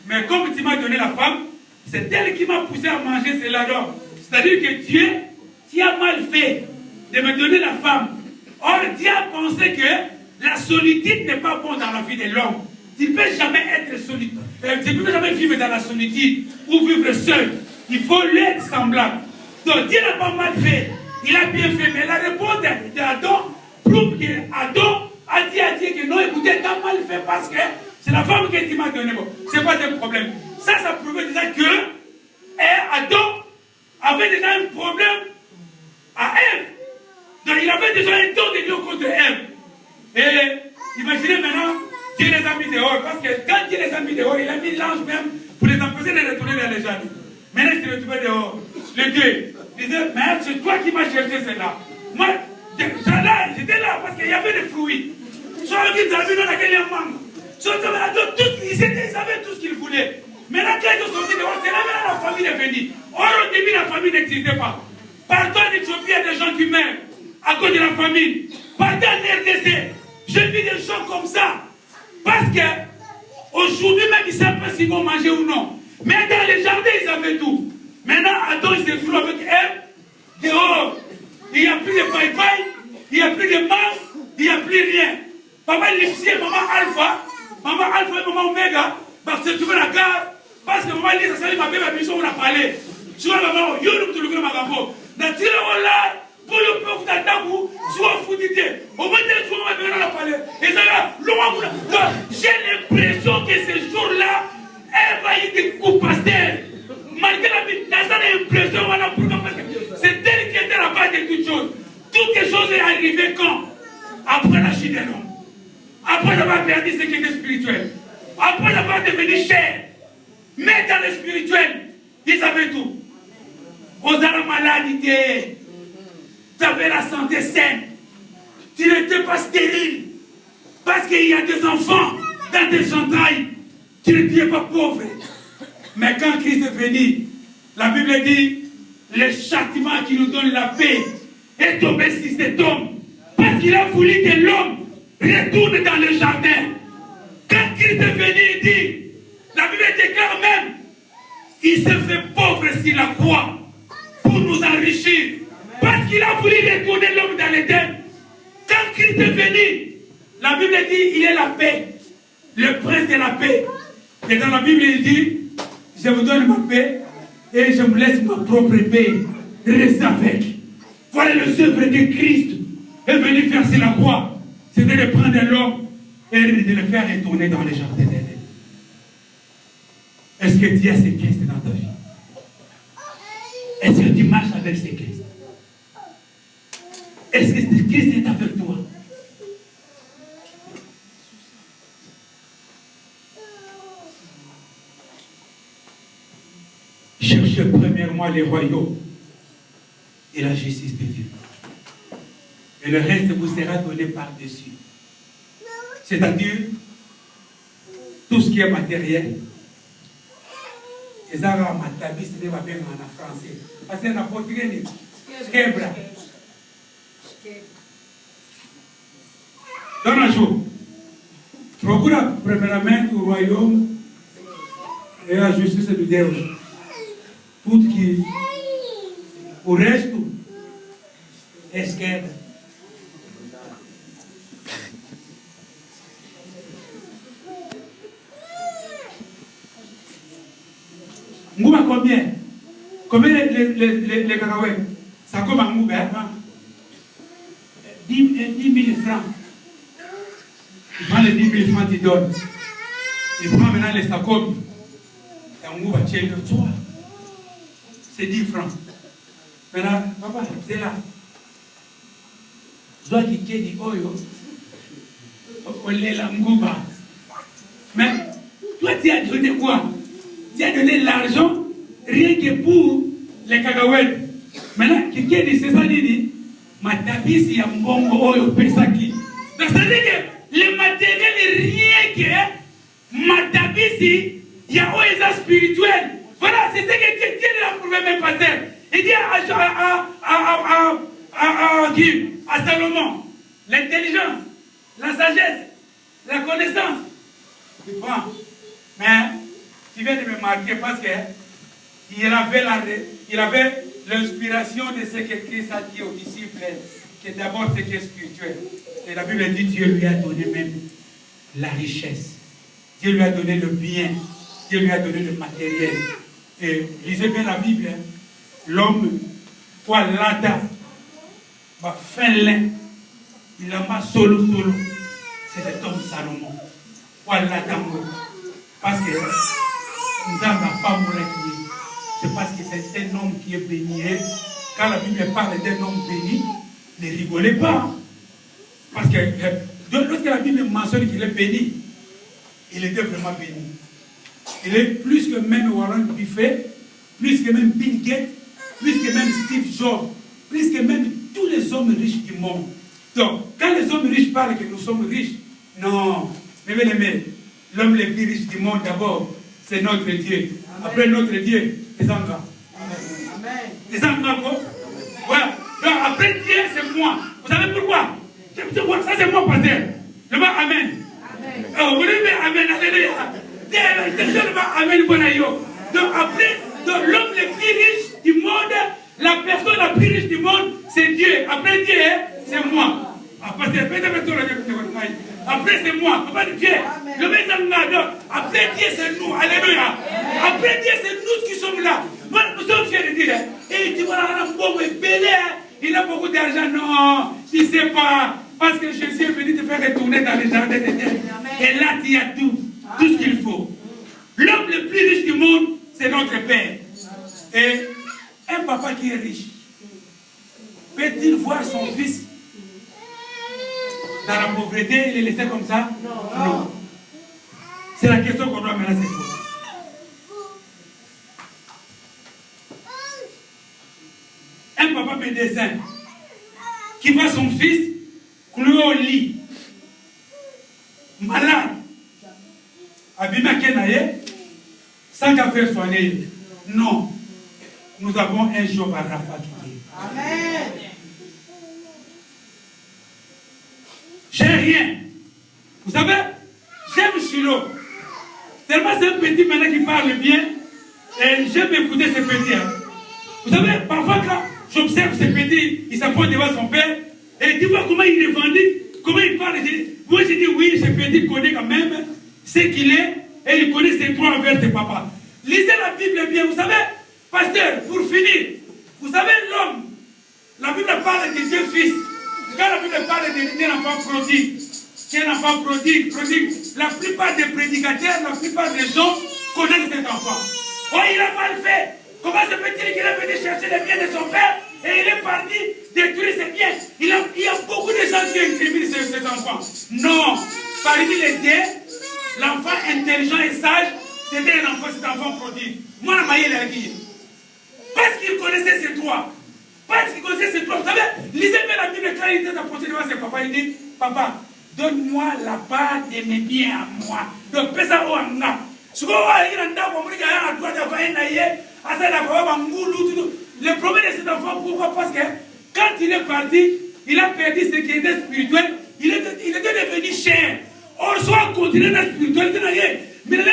Mais comme tu m'as donné la femme, c'est elle qui m'a poussé à manger cela. C'est-à-dire que Dieu, tu as mal fait de me donner la femme. Or, Dieu a pensé que la solitude n'est pas bonne dans la vie de l'homme. Tu ne peux jamais être solitaire. Tu ne peux jamais vivre dans la solitude ou vivre seul. Il faut l'être semblable. Donc, Dieu n'a pas mal fait. Il a bien fait. Mais la réponse d'Adam prouve qu'Adam a dit à Dieu que non, écoutez, tu as mal fait parce que c'est la femme que tu m'as donnée. Bon, c'est quoi le problème? Ça prouvait déjà que Adam avait déjà un problème à Ève. Donc il avait déjà un don de Dieu contre Ève. Et imaginez maintenant, Dieu les a mis dehors. Parce que quand Dieu les a mis dehors, il a mis l'ange même pour les empêcher de retourner dans les jardins. Maintenant, il s'est retrouvé dehors. Les deux. Il disait, mais c'est toi qui m'as cherché celle-là. Moi, j'étais là parce qu'il y avait des fruits. Ils savaient tout ce qu'ils voulaient. Maintenant, quand ils sont sortis dehors, c'est là maintenant la famille est venue. Or, au début, la famille n'existait pas. Partout en Éthiopie, il y a des gens qui meurent à cause de la famine. Partout en RDC, j'ai vu des gens comme ça. Parce que aujourd'hui même, ils ne savent pas s'ils vont manger ou non. Mais dans les jardins, ils avaient tout. Maintenant, Adam, il se trouve avec Ève dehors. Il n'y a plus de paille-paille, il n'y a plus de mangue, il n'y a plus rien. Papa Lipsier, maman Alpha et maman Omega, parce que tu veux la gare, parce que maman Lisa Salim m'a bébé, mais on a parlé. Tu vois, maman, il y a un peu de magambo. Dans tiré au là, pour le peuple d'Adamou, soit foudité. Au moins, tu vois, on a parlé. Et ça là, j'ai l'impression que ce jour-là, elle va y être coupassée. Malgré la vie, dans cette impression, voilà, pourquoi? Parce que c'est elle qui était la base de toutes choses. Toutes les choses sont arrivées quand? Après la chute de l'homme. Après avoir perdu ce qui était spirituel. Après avoir devenu chair. Mais dans le spirituel, ils avaient tout. On a la maladie, tu avais la santé saine. Tu n'étais pas stérile. Parce qu'il y a des enfants dans tes entrailles. Tu n'étais pas pauvre. Mais quand Christ est venu, la Bible dit, le châtiment qui nous donne la paix est tombé sur cet homme. Parce qu'il a voulu que l'homme retourne dans le jardin. Quand Christ est venu, il dit, la Bible déclare même, il s'est fait pauvre sur la croix pour nous enrichir. Parce qu'il a voulu retourner l'homme dans l'Éden. Quand Christ est venu, la Bible dit, il est la paix. Le prince de la paix. Et dans la Bible, il dit, je vous donne ma paix et je vous laisse ma propre paix. Restez avec. Voilà le œuvre que Christ est venu faire sur la croix. C'était de prendre l'homme et de le faire retourner dans les jardins d'Éden. Est-ce que Dieu a ce Christ dans ta vie? Est-ce que tu marches avec ce Christ? Est-ce que ce Christ est avec toi? Cherchez premièrement les royaumes et la justice de Dieu. Et le reste vous sera donné par-dessus. C'est-à-dire, tout ce qui est matériel. Et ça, ma tabi, c'est pas bien en français. Parce que la portugais, skebra. Dans un jour, procure premièrement au royaume et la justice de Dieu. Tout qui, o resto, é esquerda. Ngouba combien? Combien les cacahuètes? Ça comme un ngouba, hein? 10 000 francs. Il prend les 10 000 francs, il donne. Il prend maintenant les sacombes. Et un ngouba, tiens le soir. C'est 10 francs. Maintenant, papa, c'est là. Toi qui t'es dit, oh yo, on est la ngouba. Mais toi, tu as donné quoi? Tu as donné l'argent rien que pour les cacahuètes. Maintenant, qui dit, c'est ça, il dit, ma tabisi ya mbongo oyo pesaki. Donc, ça veut dire que le matériel est rien que ma tabisi ya oyo spirituel. Voilà, c'est ce que Dieu a prouvé même pasteur. Il dit à Salomon, l'intelligence, la sagesse, la connaissance. Tu prends. Mais tu viens de me marquer parce qu'il avait l'inspiration de ce que Christ a dit aux disciples, que d'abord ce qui est spirituel. Et la Bible dit Dieu lui a donné même la richesse. Dieu lui a donné le bien. Dieu lui a donné le matériel. Et lisez bien la Bible, hein. L'homme, quoi l'ada, va faire l'un, il a pas solo, c'est cet homme Salomon. Quoi l'ada, parce que nous n'avons pas mouru. C'est parce que c'est un homme qui est béni. Quand la Bible parle d'un homme béni, Ne rigolez pas. Parce que lorsque la Bible mentionne qu'il est béni, il était vraiment béni. Il est plus que même Warren Buffett, plus que même Bill Gates, plus que même Steve Jobs, plus que même tous les hommes riches du monde. Donc, quand les hommes riches parlent que nous sommes riches, non, mes bien-aimés, l'homme le plus riche du monde d'abord, c'est notre Dieu. Après notre Dieu, les Angas. Les Angas, quoi? Voilà. Donc, après Dieu, c'est moi. Vous savez pourquoi? Ça, c'est moi, pasteur. Le mot Amen. Oh, vous l'avez Amen, alléluia. Amen, bon aïe. Donc, après, l'homme le plus riche du monde, la personne la plus riche du monde, c'est Dieu. Après Dieu, c'est moi. Après, c'est moi. Après Dieu, c'est nous. Alléluia. Après Dieu, c'est nous qui sommes là. Nous sommes fiers de dire. Et tu vois, il a beaucoup d'argent. Non, tu ne sais pas. Parce que Jésus est venu te faire retourner dans les jardins de Dieu. Et là, tu as tout ce qu'il faut. L'homme le plus riche du monde, c'est notre Père. Et un papa qui est riche, peut-il voir son fils dans la pauvreté et le laisser comme ça? Non. C'est la question qu'on doit maintenant se poser. Un papa médecin qui voit son fils cloué au lit, malade, abîmé à Kenaye, sans qu'à faire soigner. Non. Nous avons un jour à Rapha qui dit. Amen. J'ai rien. Vous savez, j'aime Shiloh. Tellement c'est un petit maintenant qui parle bien. Et j'aime écouter ce petit. Vous savez, parfois quand j'observe ce petit, il s'approche devant son père. Et tu vois comment il revendique, comment il parle. Moi je dis oui, ce petit connaît quand même ce qu'il est. Et il connaît ses droits envers ses papas. Lisez la Bible bien. Vous savez, pasteur, pour finir, vous savez l'homme, la Bible parle de Dieu fils. Quand la Bible parle d'un enfant prodigue, la plupart des prédicateurs, la plupart des gens connaissent cet enfant. Oh, il a mal fait. Comment se fait-il qu'il est venu chercher les biens de son père et il est parti détruire ses biens? Il y a beaucoup de gens qui incriminent cet enfant. Non, parmi les deux, l'enfant intelligent et sage, c'était cet enfant prodigue. Moi, la maille, la vie. Parce qu'il connaissait ses droits. Parce qu'il connaissait ses droits. Vous savez, lisez bien la Bible quand il était approché devant ses papas. Il dit, papa, donne-moi la part de mes biens à moi. Donc, fais ça au anga. Le problème de cet enfant, pourquoi? Parce que quand il est parti, il a perdu ce qui était spirituel. Il était devenu cher. Or, soit continuer dans la spiritualité, mais le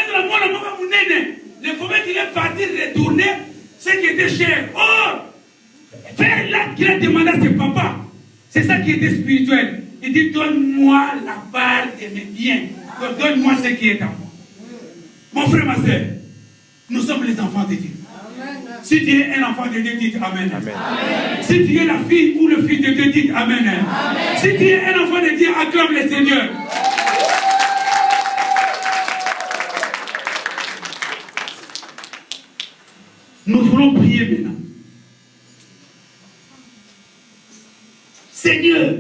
problème qu'il est parti retourner ce qui était cher. Or, faire l'acte qu'il a demandé à ses papas, c'est ça qui était spirituel. Il dit, donne-moi la part de mes biens. Donc, donne-moi ce qui est à moi. Mon frère, ma soeur, nous sommes les enfants de Dieu. Amen. Si tu es un enfant de Dieu, dites Amen. Amen. Amen. Si tu es la fille ou le fils de Dieu, dites Amen. Amen. Si tu es un enfant de Dieu, acclame le Seigneur. Nous voulons prier maintenant. Seigneur,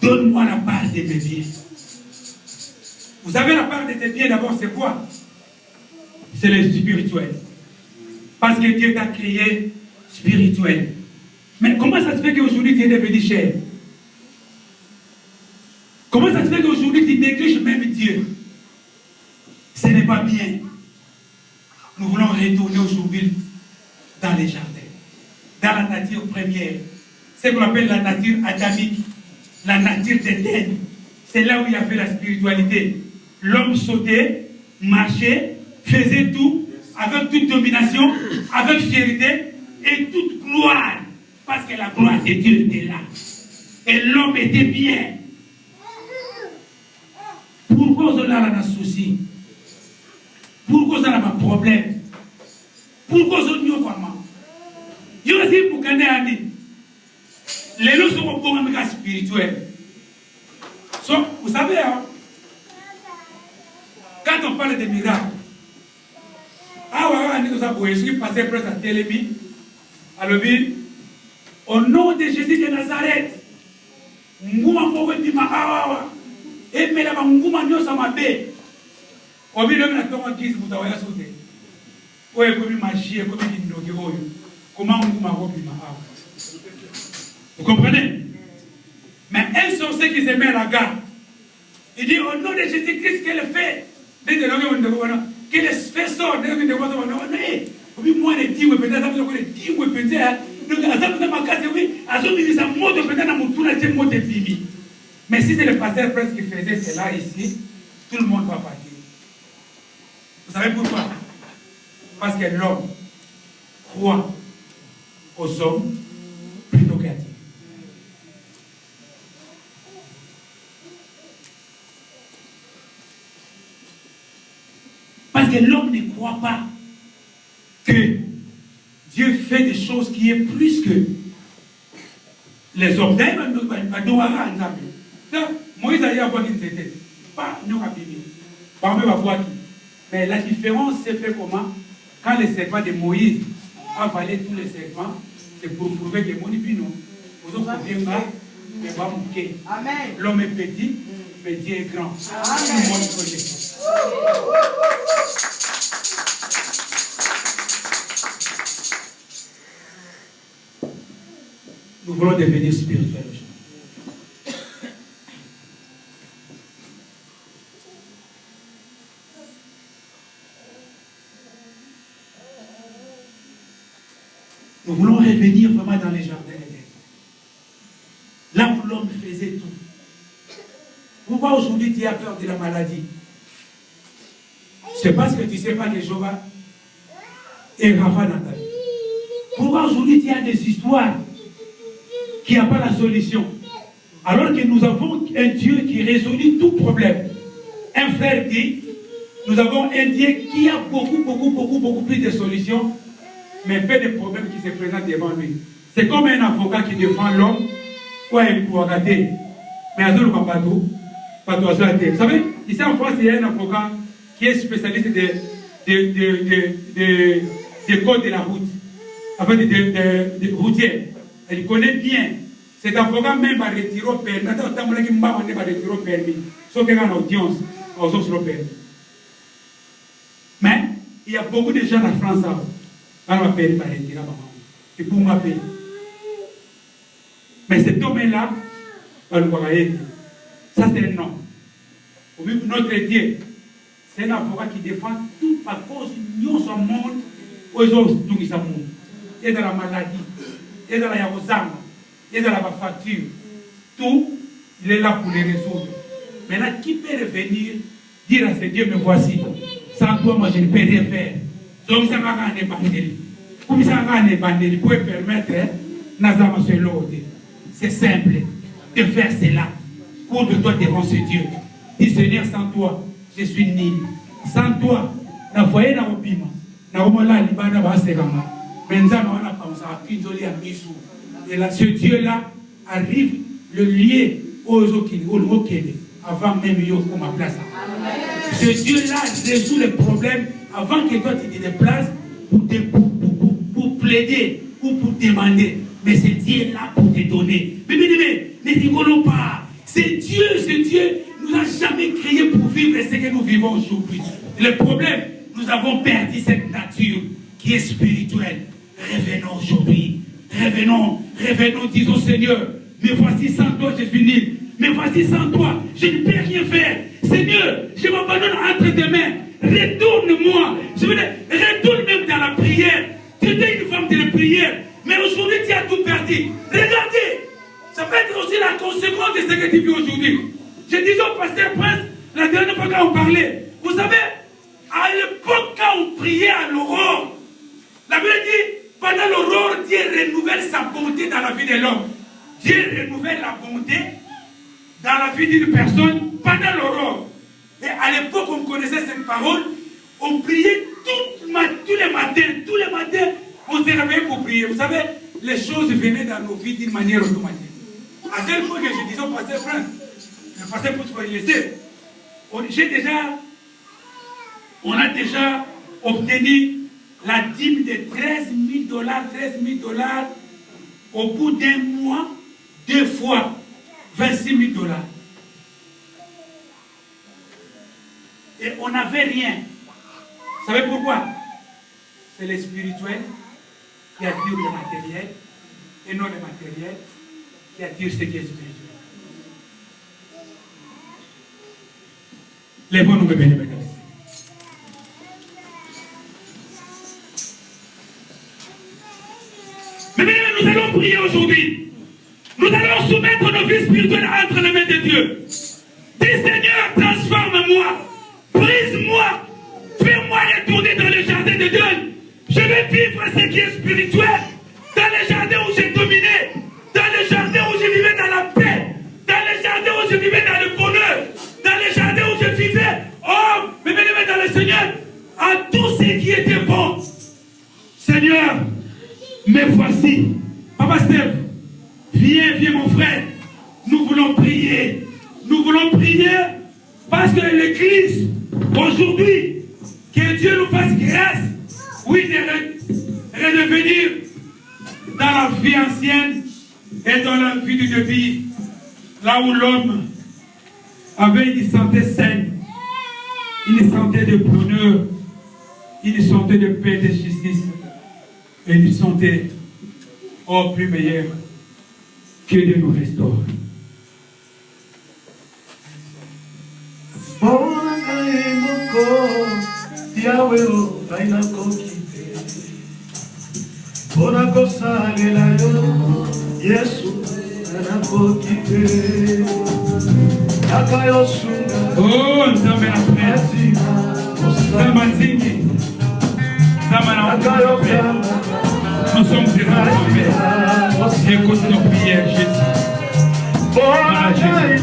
donne-moi la part de mes biens. Vous savez, la part de tes biens, d'abord, c'est quoi? C'est le spirituel. Parce que Dieu t'a créé spirituel. Mais comment ça se fait qu'aujourd'hui tu es devenu cher? Comment ça se fait qu'aujourd'hui tu négliges même Dieu? Ce n'est pas bien. Nous voulons retourner aujourd'hui dans les jardins, dans la nature première. C'est ce qu'on appelle la nature adamique, la nature d'Éden. C'est là où il y avait la spiritualité. L'homme sautait, marchait, faisait tout, avec toute domination, avec fierté et toute gloire. Parce que la gloire de Dieu était là. Et l'homme était bien. Pourquoi on a un souci? Pourquoi on a un problème? Pourquoi on a un problème? Je veux dire, pour qu'on ait un dit, les lois sont au même spirituel. Vous savez, hein, quand on parle de miracles, je suis passé presque à Télémi, à l'objet, Au nom de Jésus de Nazareth, Ngouma Kobima Awa, et Melaba Ngouma Nyosa Mabe, Obi le Naton Giz Moutawaya Sote, Oye Kobi Machi, Kobi Ndogo, comment Ngouma Kobima Awa. Vous comprenez? Mais un sorcier qui se met à la garde, il dit au nom de Jésus-Christ qu'elle fait, qu'elle fait sort, oui, moi, les 10 ou peut-être, les 10 ou peut-être, mais si c'est le pasteur Prince qui faisait cela ici, tout le monde va partir. Vous savez pourquoi? Parce que l'homme croit aux hommes plutôt qu'à Dieu. Parce que l'homme ne croit pas que Dieu fait des choses qui est plus que les hommes. Moïse a dit pas nous mais la différence s'est fait comment? Quand le serpent de Moïse a avalé tous les serpents, c'est pour prouver que mon épino, l'homme est petit, mais Dieu est grand. Tout le monde connaît. Nous voulons devenir spirituels. Nous voulons revenir vraiment dans les jardins d'Éden. Là où l'homme faisait tout. Pourquoi aujourd'hui tu as peur de la maladie? C'est parce que tu ne sais pas que Jéhovah est Rapha dans ta vie. Pourquoi aujourd'hui tu as des histoires qui n'a pas la solution? Alors que nous avons un Dieu qui résout tout problème. Un frère dit, nous avons un Dieu qui a beaucoup plus de solutions, mais peu de problèmes qui se présentent devant lui. C'est comme un avocat qui défend l'homme, ou un pouagaté. Mais à tout pas tout. Vous savez, ici en France, il y a un avocat qui est spécialiste des codes de la route, enfin de routière. Elle connaît bien. Cet avocat même va retirer au permis. Sauf qu'il y a une audience, mais il y a beaucoup de gens en France. Mais cet homme-là, ça c'est un nom. Notre Dieu, c'est un avocat qui défend tout à cause de son monde, aux autres, il est dans la maladie, il est dans la yarosama, il est dans la facture. Tout, il est là pour les résoudre. Maintenant, qui peut revenir, dire à ce Dieu, me voici, sans toi, moi je ne peux rien faire. Donc, ça va gagner bandeli. Comme ça va gagner bandeli, pour permettre, Nazama se l'autre. C'est simple de faire cela. Cours de toi devant ce Dieu. Dis Seigneur, sans toi, je suis nul. Sans toi, la foyer n'a pas pima. N'a pas la libana va se gama. Mais nous avons la pensée à Pindoli à Missou. Et là, ce Dieu-là arrive le lier aux autres avant même yo comme ma place. Ce Dieu-là résout les problèmes avant que toi tu te déplaces pour plaider ou pour demander. Mais c'est Dieu là pour te donner. Mais ne rigolons pas. C'est Dieu nous a jamais créé pour vivre ce que nous vivons aujourd'hui. Le problème, nous avons perdu cette nature qui est spirituelle. Revenons aujourd'hui. Revenons, disons Seigneur, mais voici sans toi je suis nul. Mais voici sans toi, je ne peux rien faire. Seigneur, je m'abandonne entre tes mains. Retourne-moi. Je veux dire, retourne même dans la prière. Tu étais une femme de la prière. Mais aujourd'hui, tu as tout perdu. Regardez. Ça peut être aussi la conséquence de ce que tu vis aujourd'hui. Je disais au pasteur Prince, la dernière fois quand on parlait, vous savez, à l'époque quand on priait à l'aurore, la Bible dit, pendant l'aurore, Dieu renouvelle sa bonté dans la vie de l'homme. Dieu renouvelle la bonté dans la vie d'une personne pendant l'aurore. Et à l'époque, on connaissait cette parole, on priait tous les matins, on se réveillait pour prier. Vous savez, les choses venaient dans nos vies d'une manière automatique. À tel point que je disais au pasteur Franck, le pasteur pour se laisser, on a déjà obtenu la dîme de $13 000 Au bout d'un mois, 2 fois, 26 000 $. Et on n'avait rien. Vous savez pourquoi? C'est le spirituel qui attire le matériel et non le matériel qui attire ce qui est spirituel. Lèvons-nous, bébé, mesdames. Mais nous allons prier aujourd'hui. Nous allons soumettre nos vies spirituelles entre les mains de Dieu. Dis Seigneur, transforme-moi, brise-moi, fais-moi retourner dans le jardin de Dieu. Je vais vivre ce qui est spirituel, dans le jardin où j'ai dominé, dans le jardin où je vivais dans la paix, dans le jardin où je vivais dans le bonheur, dans le jardin où je vivais, oh, mais dans le Seigneur, à tout ce qui était bon. Seigneur, me voici. Papa Steph, viens mon frère. Nous voulons prier. Nous voulons prier parce que l'Église, aujourd'hui, que Dieu nous fasse grâce, oui, de redevenir dans la vie ancienne et dans la vie du début, là où l'homme avait une santé saine, une santé de bonheur, une santé de paix, de justice, et une santé au plus meilleure. Que Dieu nous restaure. Oh, Nzambe na frère. Nzambe nzingi. Nzambe na frère. Nous sommes des enfants. Écoute nos prières, Jésus. Voilà, Jésus.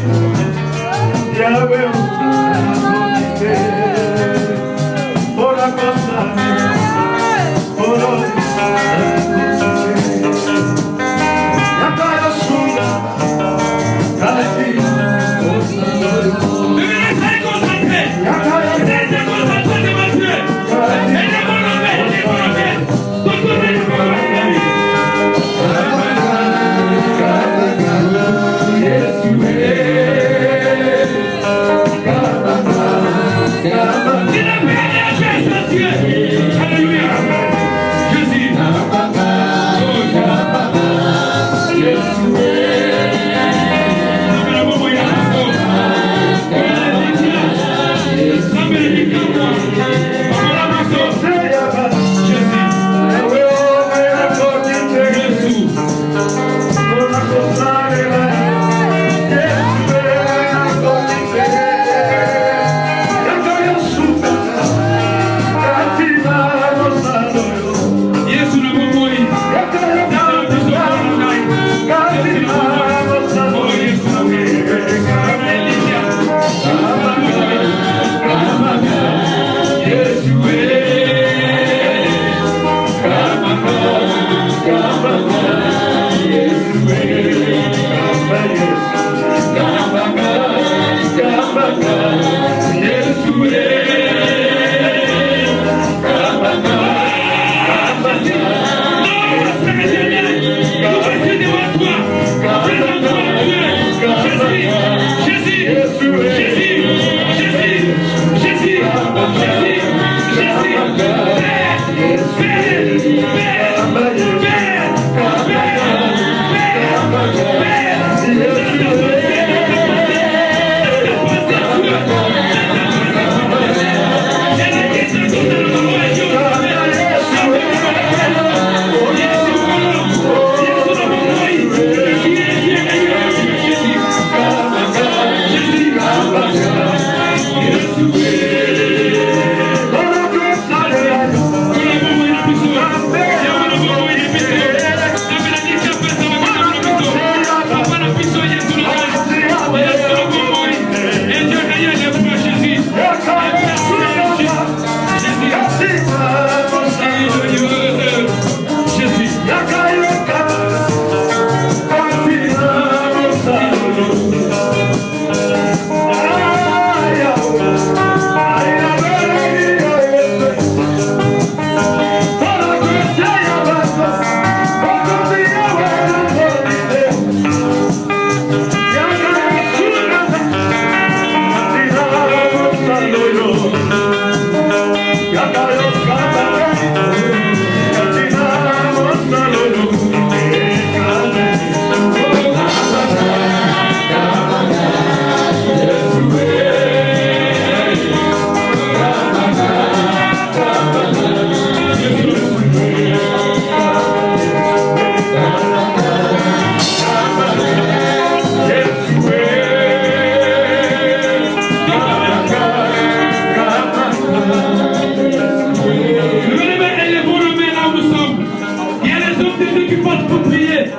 ceux qui pensent pour prier.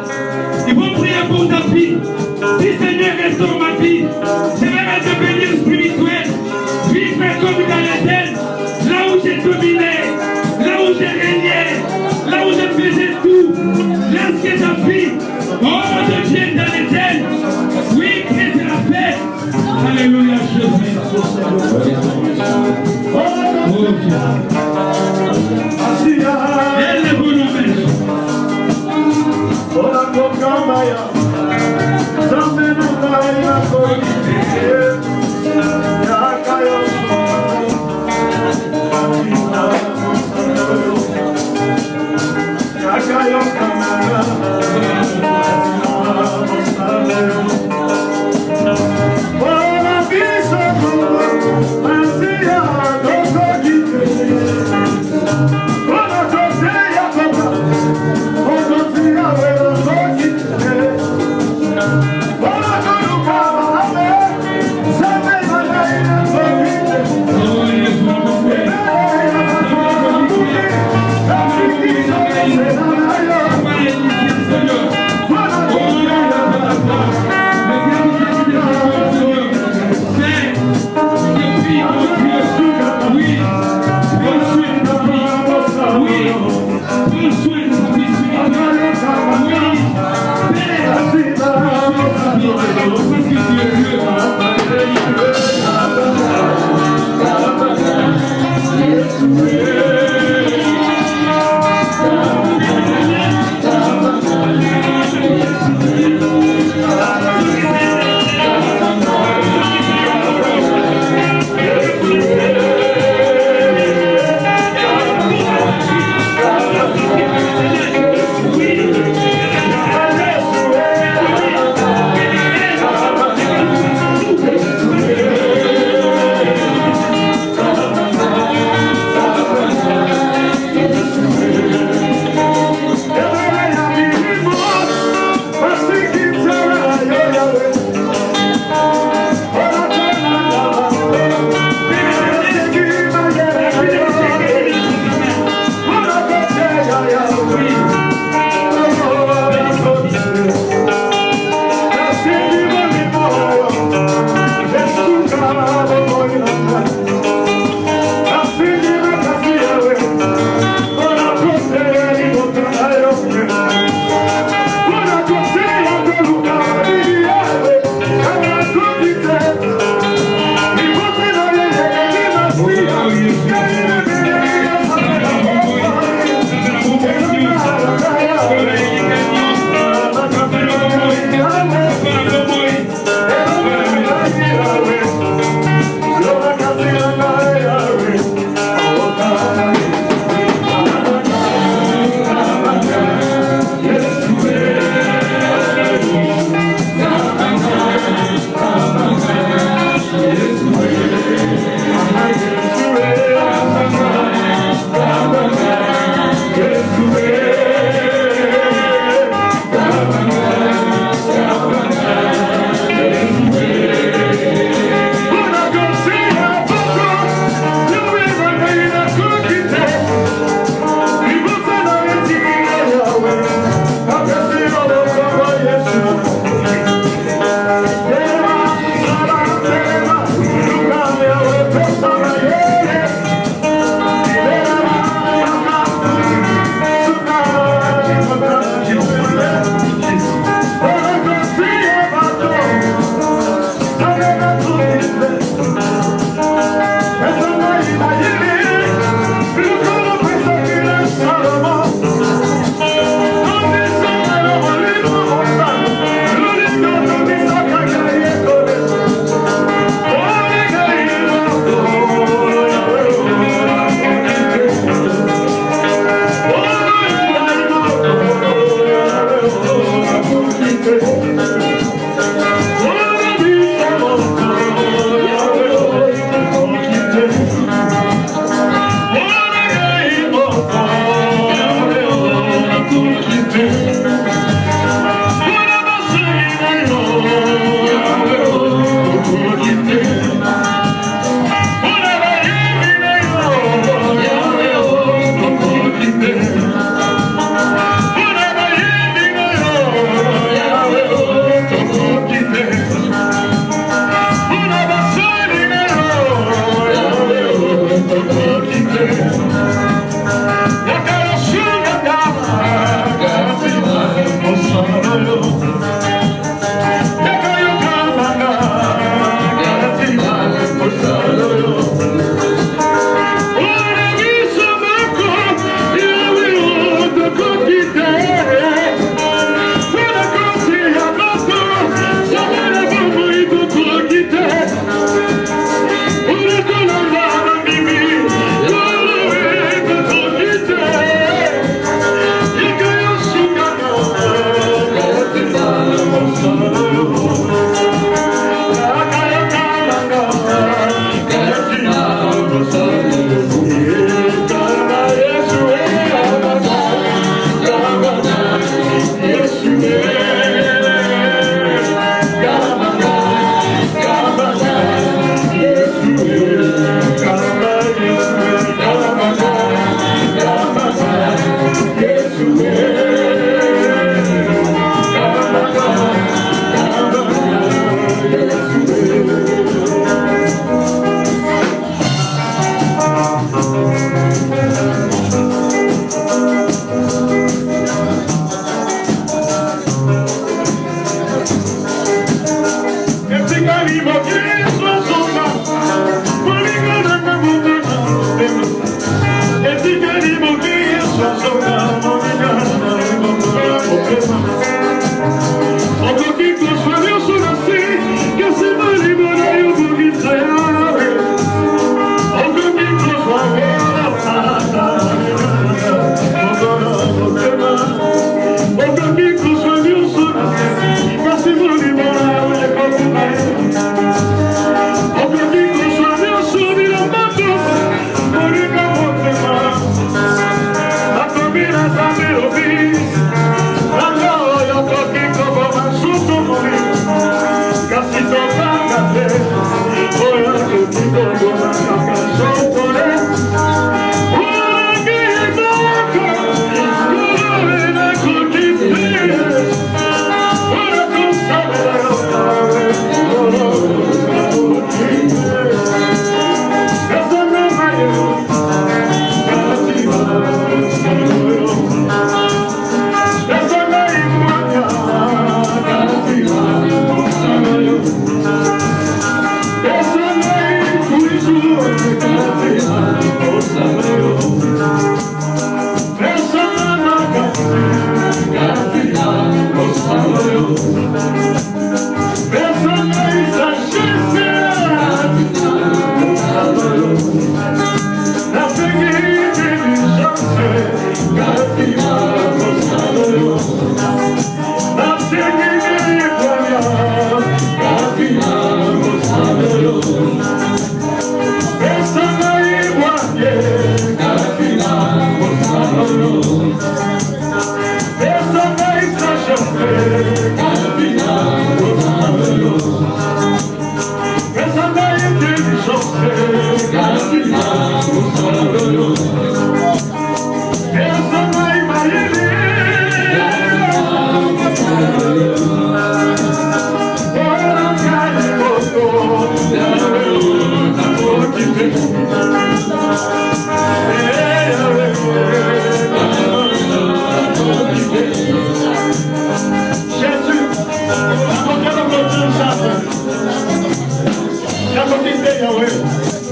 Ils vont prier pour ta vie. Dis Seigneur, restaure ma vie. Je vais redevenir spirituel. Vivre comme dans l'Éden. Là où j'ai dominé. Là où j'ai régné. Là où je faisais tout. Lorsque ta vie. Oh, je viens dans l'Éden. Oui, Christ est la paix. Alléluia, Jésus. Oh Dieu. Élève-nous, Maître.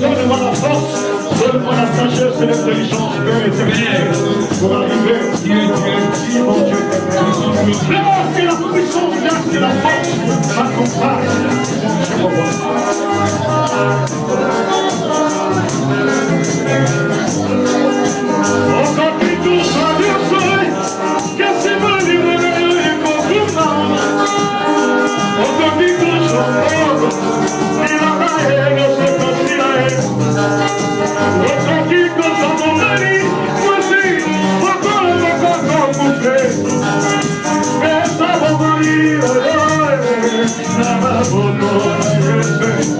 Donne-moi la force, donne-moi la sagesse et l'intelligence pour arriver. Dieu, mon Dieu. Grâce et la puissance, grâce et la force m'accompagnent. Encore plus tout ça, Dieu serait, que c'est bon, il me le et qu'on encore plus tout ça, il a pas et se confie. Otro chico somos Mari, Musi, Poco, Mufe. Pensamos morir, nada poco, s'il vous plaît,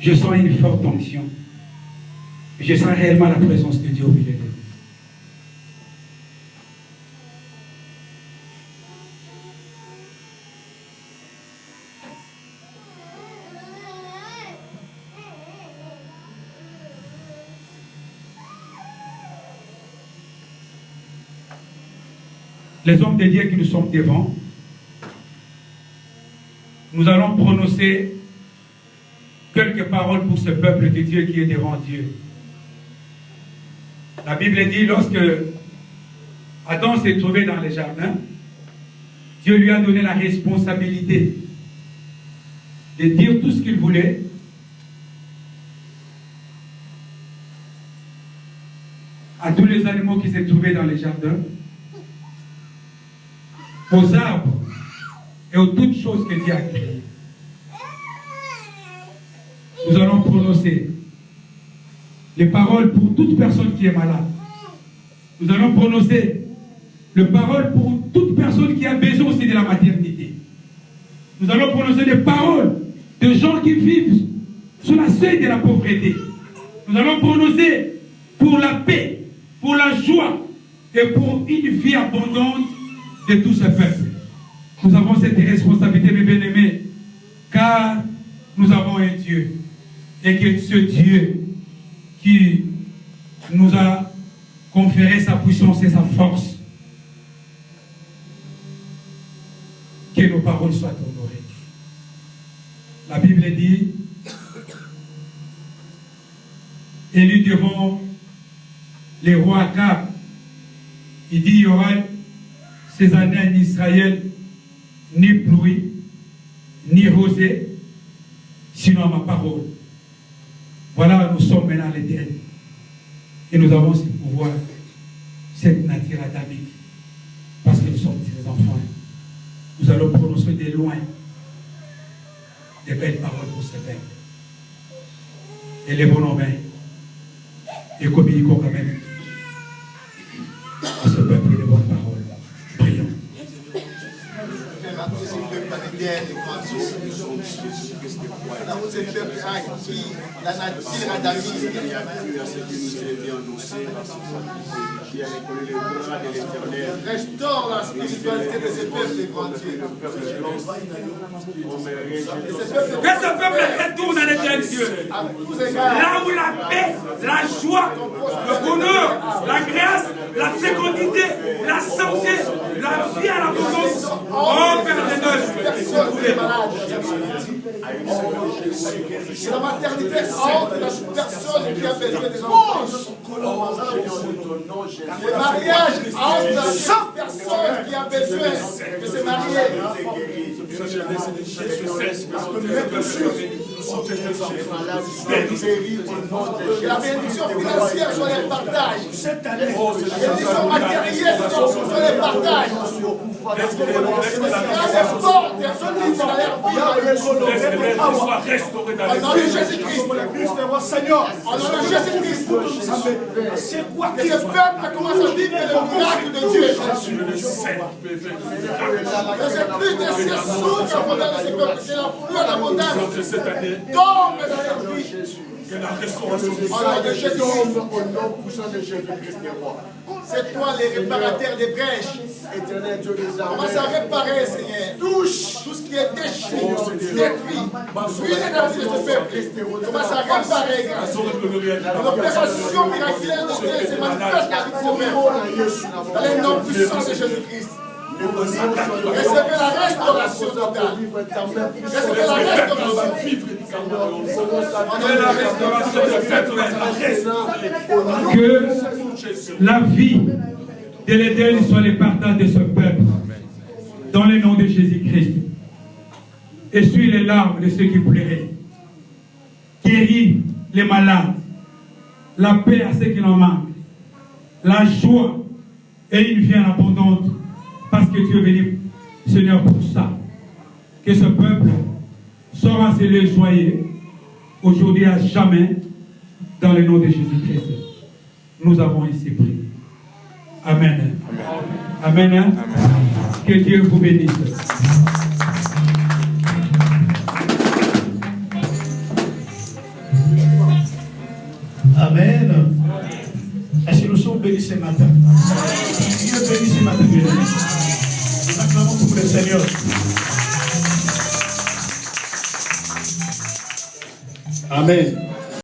je sens une forte tension. Je sens réellement la présence de Dieu au milieu de nous. Les hommes de Dieu qui nous sommes devant, nous allons prononcer quelques paroles pour ce peuple de Dieu qui est devant Dieu. La Bible dit, lorsque Adam s'est trouvé dans les jardins, Dieu lui a donné la responsabilité de dire tout ce qu'il voulait. À tous les animaux qui s'est trouvé dans les jardins, aux arbres et aux toutes choses que Dieu a créées. Nous allons prononcer les paroles pour toute personne qui est malade. Nous allons prononcer les paroles pour toute personne qui a besoin aussi de la maternité. Nous allons prononcer des paroles de gens qui vivent sous la seuil de la pauvreté. Nous allons prononcer pour la paix, pour la joie et pour une vie abondante de tout ce peuple. Nous avons cette responsabilité, mes bien-aimés, car nous avons un Dieu. Et que ce Dieu qui nous a conféré sa puissance et sa force, que nos paroles soient honorées. La Bible dit, élu devant les rois Akab, il dit, il y aura ces années en Israël, ni pluie, ni rosée, sinon ma parole. Voilà, nous sommes maintenant à l'Éternel. Et nous avons ce pouvoir, cette nature adamique, parce que nous sommes des enfants. Nous allons prononcer de loin des belles paroles pour ce peuple. Élevons nos mains et communiquons quand même à ce peuple de bonnes paroles. Prions. La nature adamique restaure la spiritualité de ce peuple entier. Que ce peuple retourne à l'éternel Dieu. Là où la paix, la joie, le bonheur, la grâce, la fécondité, la santé, la vie à l'abondance. Oh Père de Dieu, c'est la maternité entre la personne qui a besoin des enfants. Le mariage entre la personne qui a besoin de se marier. Que la bénédiction financière soit les partages. La bénédiction matérielle soit les partages. Dans le Jésus-Christ, c'est quoi que ce peuple commence à vivre le miracle de Dieu. C'est plus de ces sous qui ont dans ce peuple, c'est la pluie à l'abondance. Tombe dans leur vie. Que la restauration de Jésus au nom puissant de Jésus-Christ. C'est toi le réparateur des brèches. Éternel Dieu des armées. Commence à réparer, Seigneur. Touche tout ce qui est détruit, détruit. Brisez dans ce peuple. Commence à réparer, grâce. L'opération miraculeuse de Dieu se manifeste dans ce peuple. Dans le nom puissant de Jésus-Christ. Recevez la restauration totale. Recevez la restauration. Que la vie de l'Éternel soit le partage de ce peuple. Dans le nom de Jésus-Christ. Essuie les larmes de ceux qui pleuraient. Guéris les malades. La paix à ceux qui en manquent. La joie et une vie en abondante. Parce que tu es venu, Seigneur, pour ça. Que ce peuple soit rassemblé joyeux, aujourd'hui à jamais, dans le nom de Jésus-Christ. Nous avons ici prié. Amen. Amen. Amen. Que Dieu vous bénisse. Amen. Est-ce que nous sommes bénis ce matin? Dieu est béni ce matin. Nous acclamons pour le Seigneur. Amen.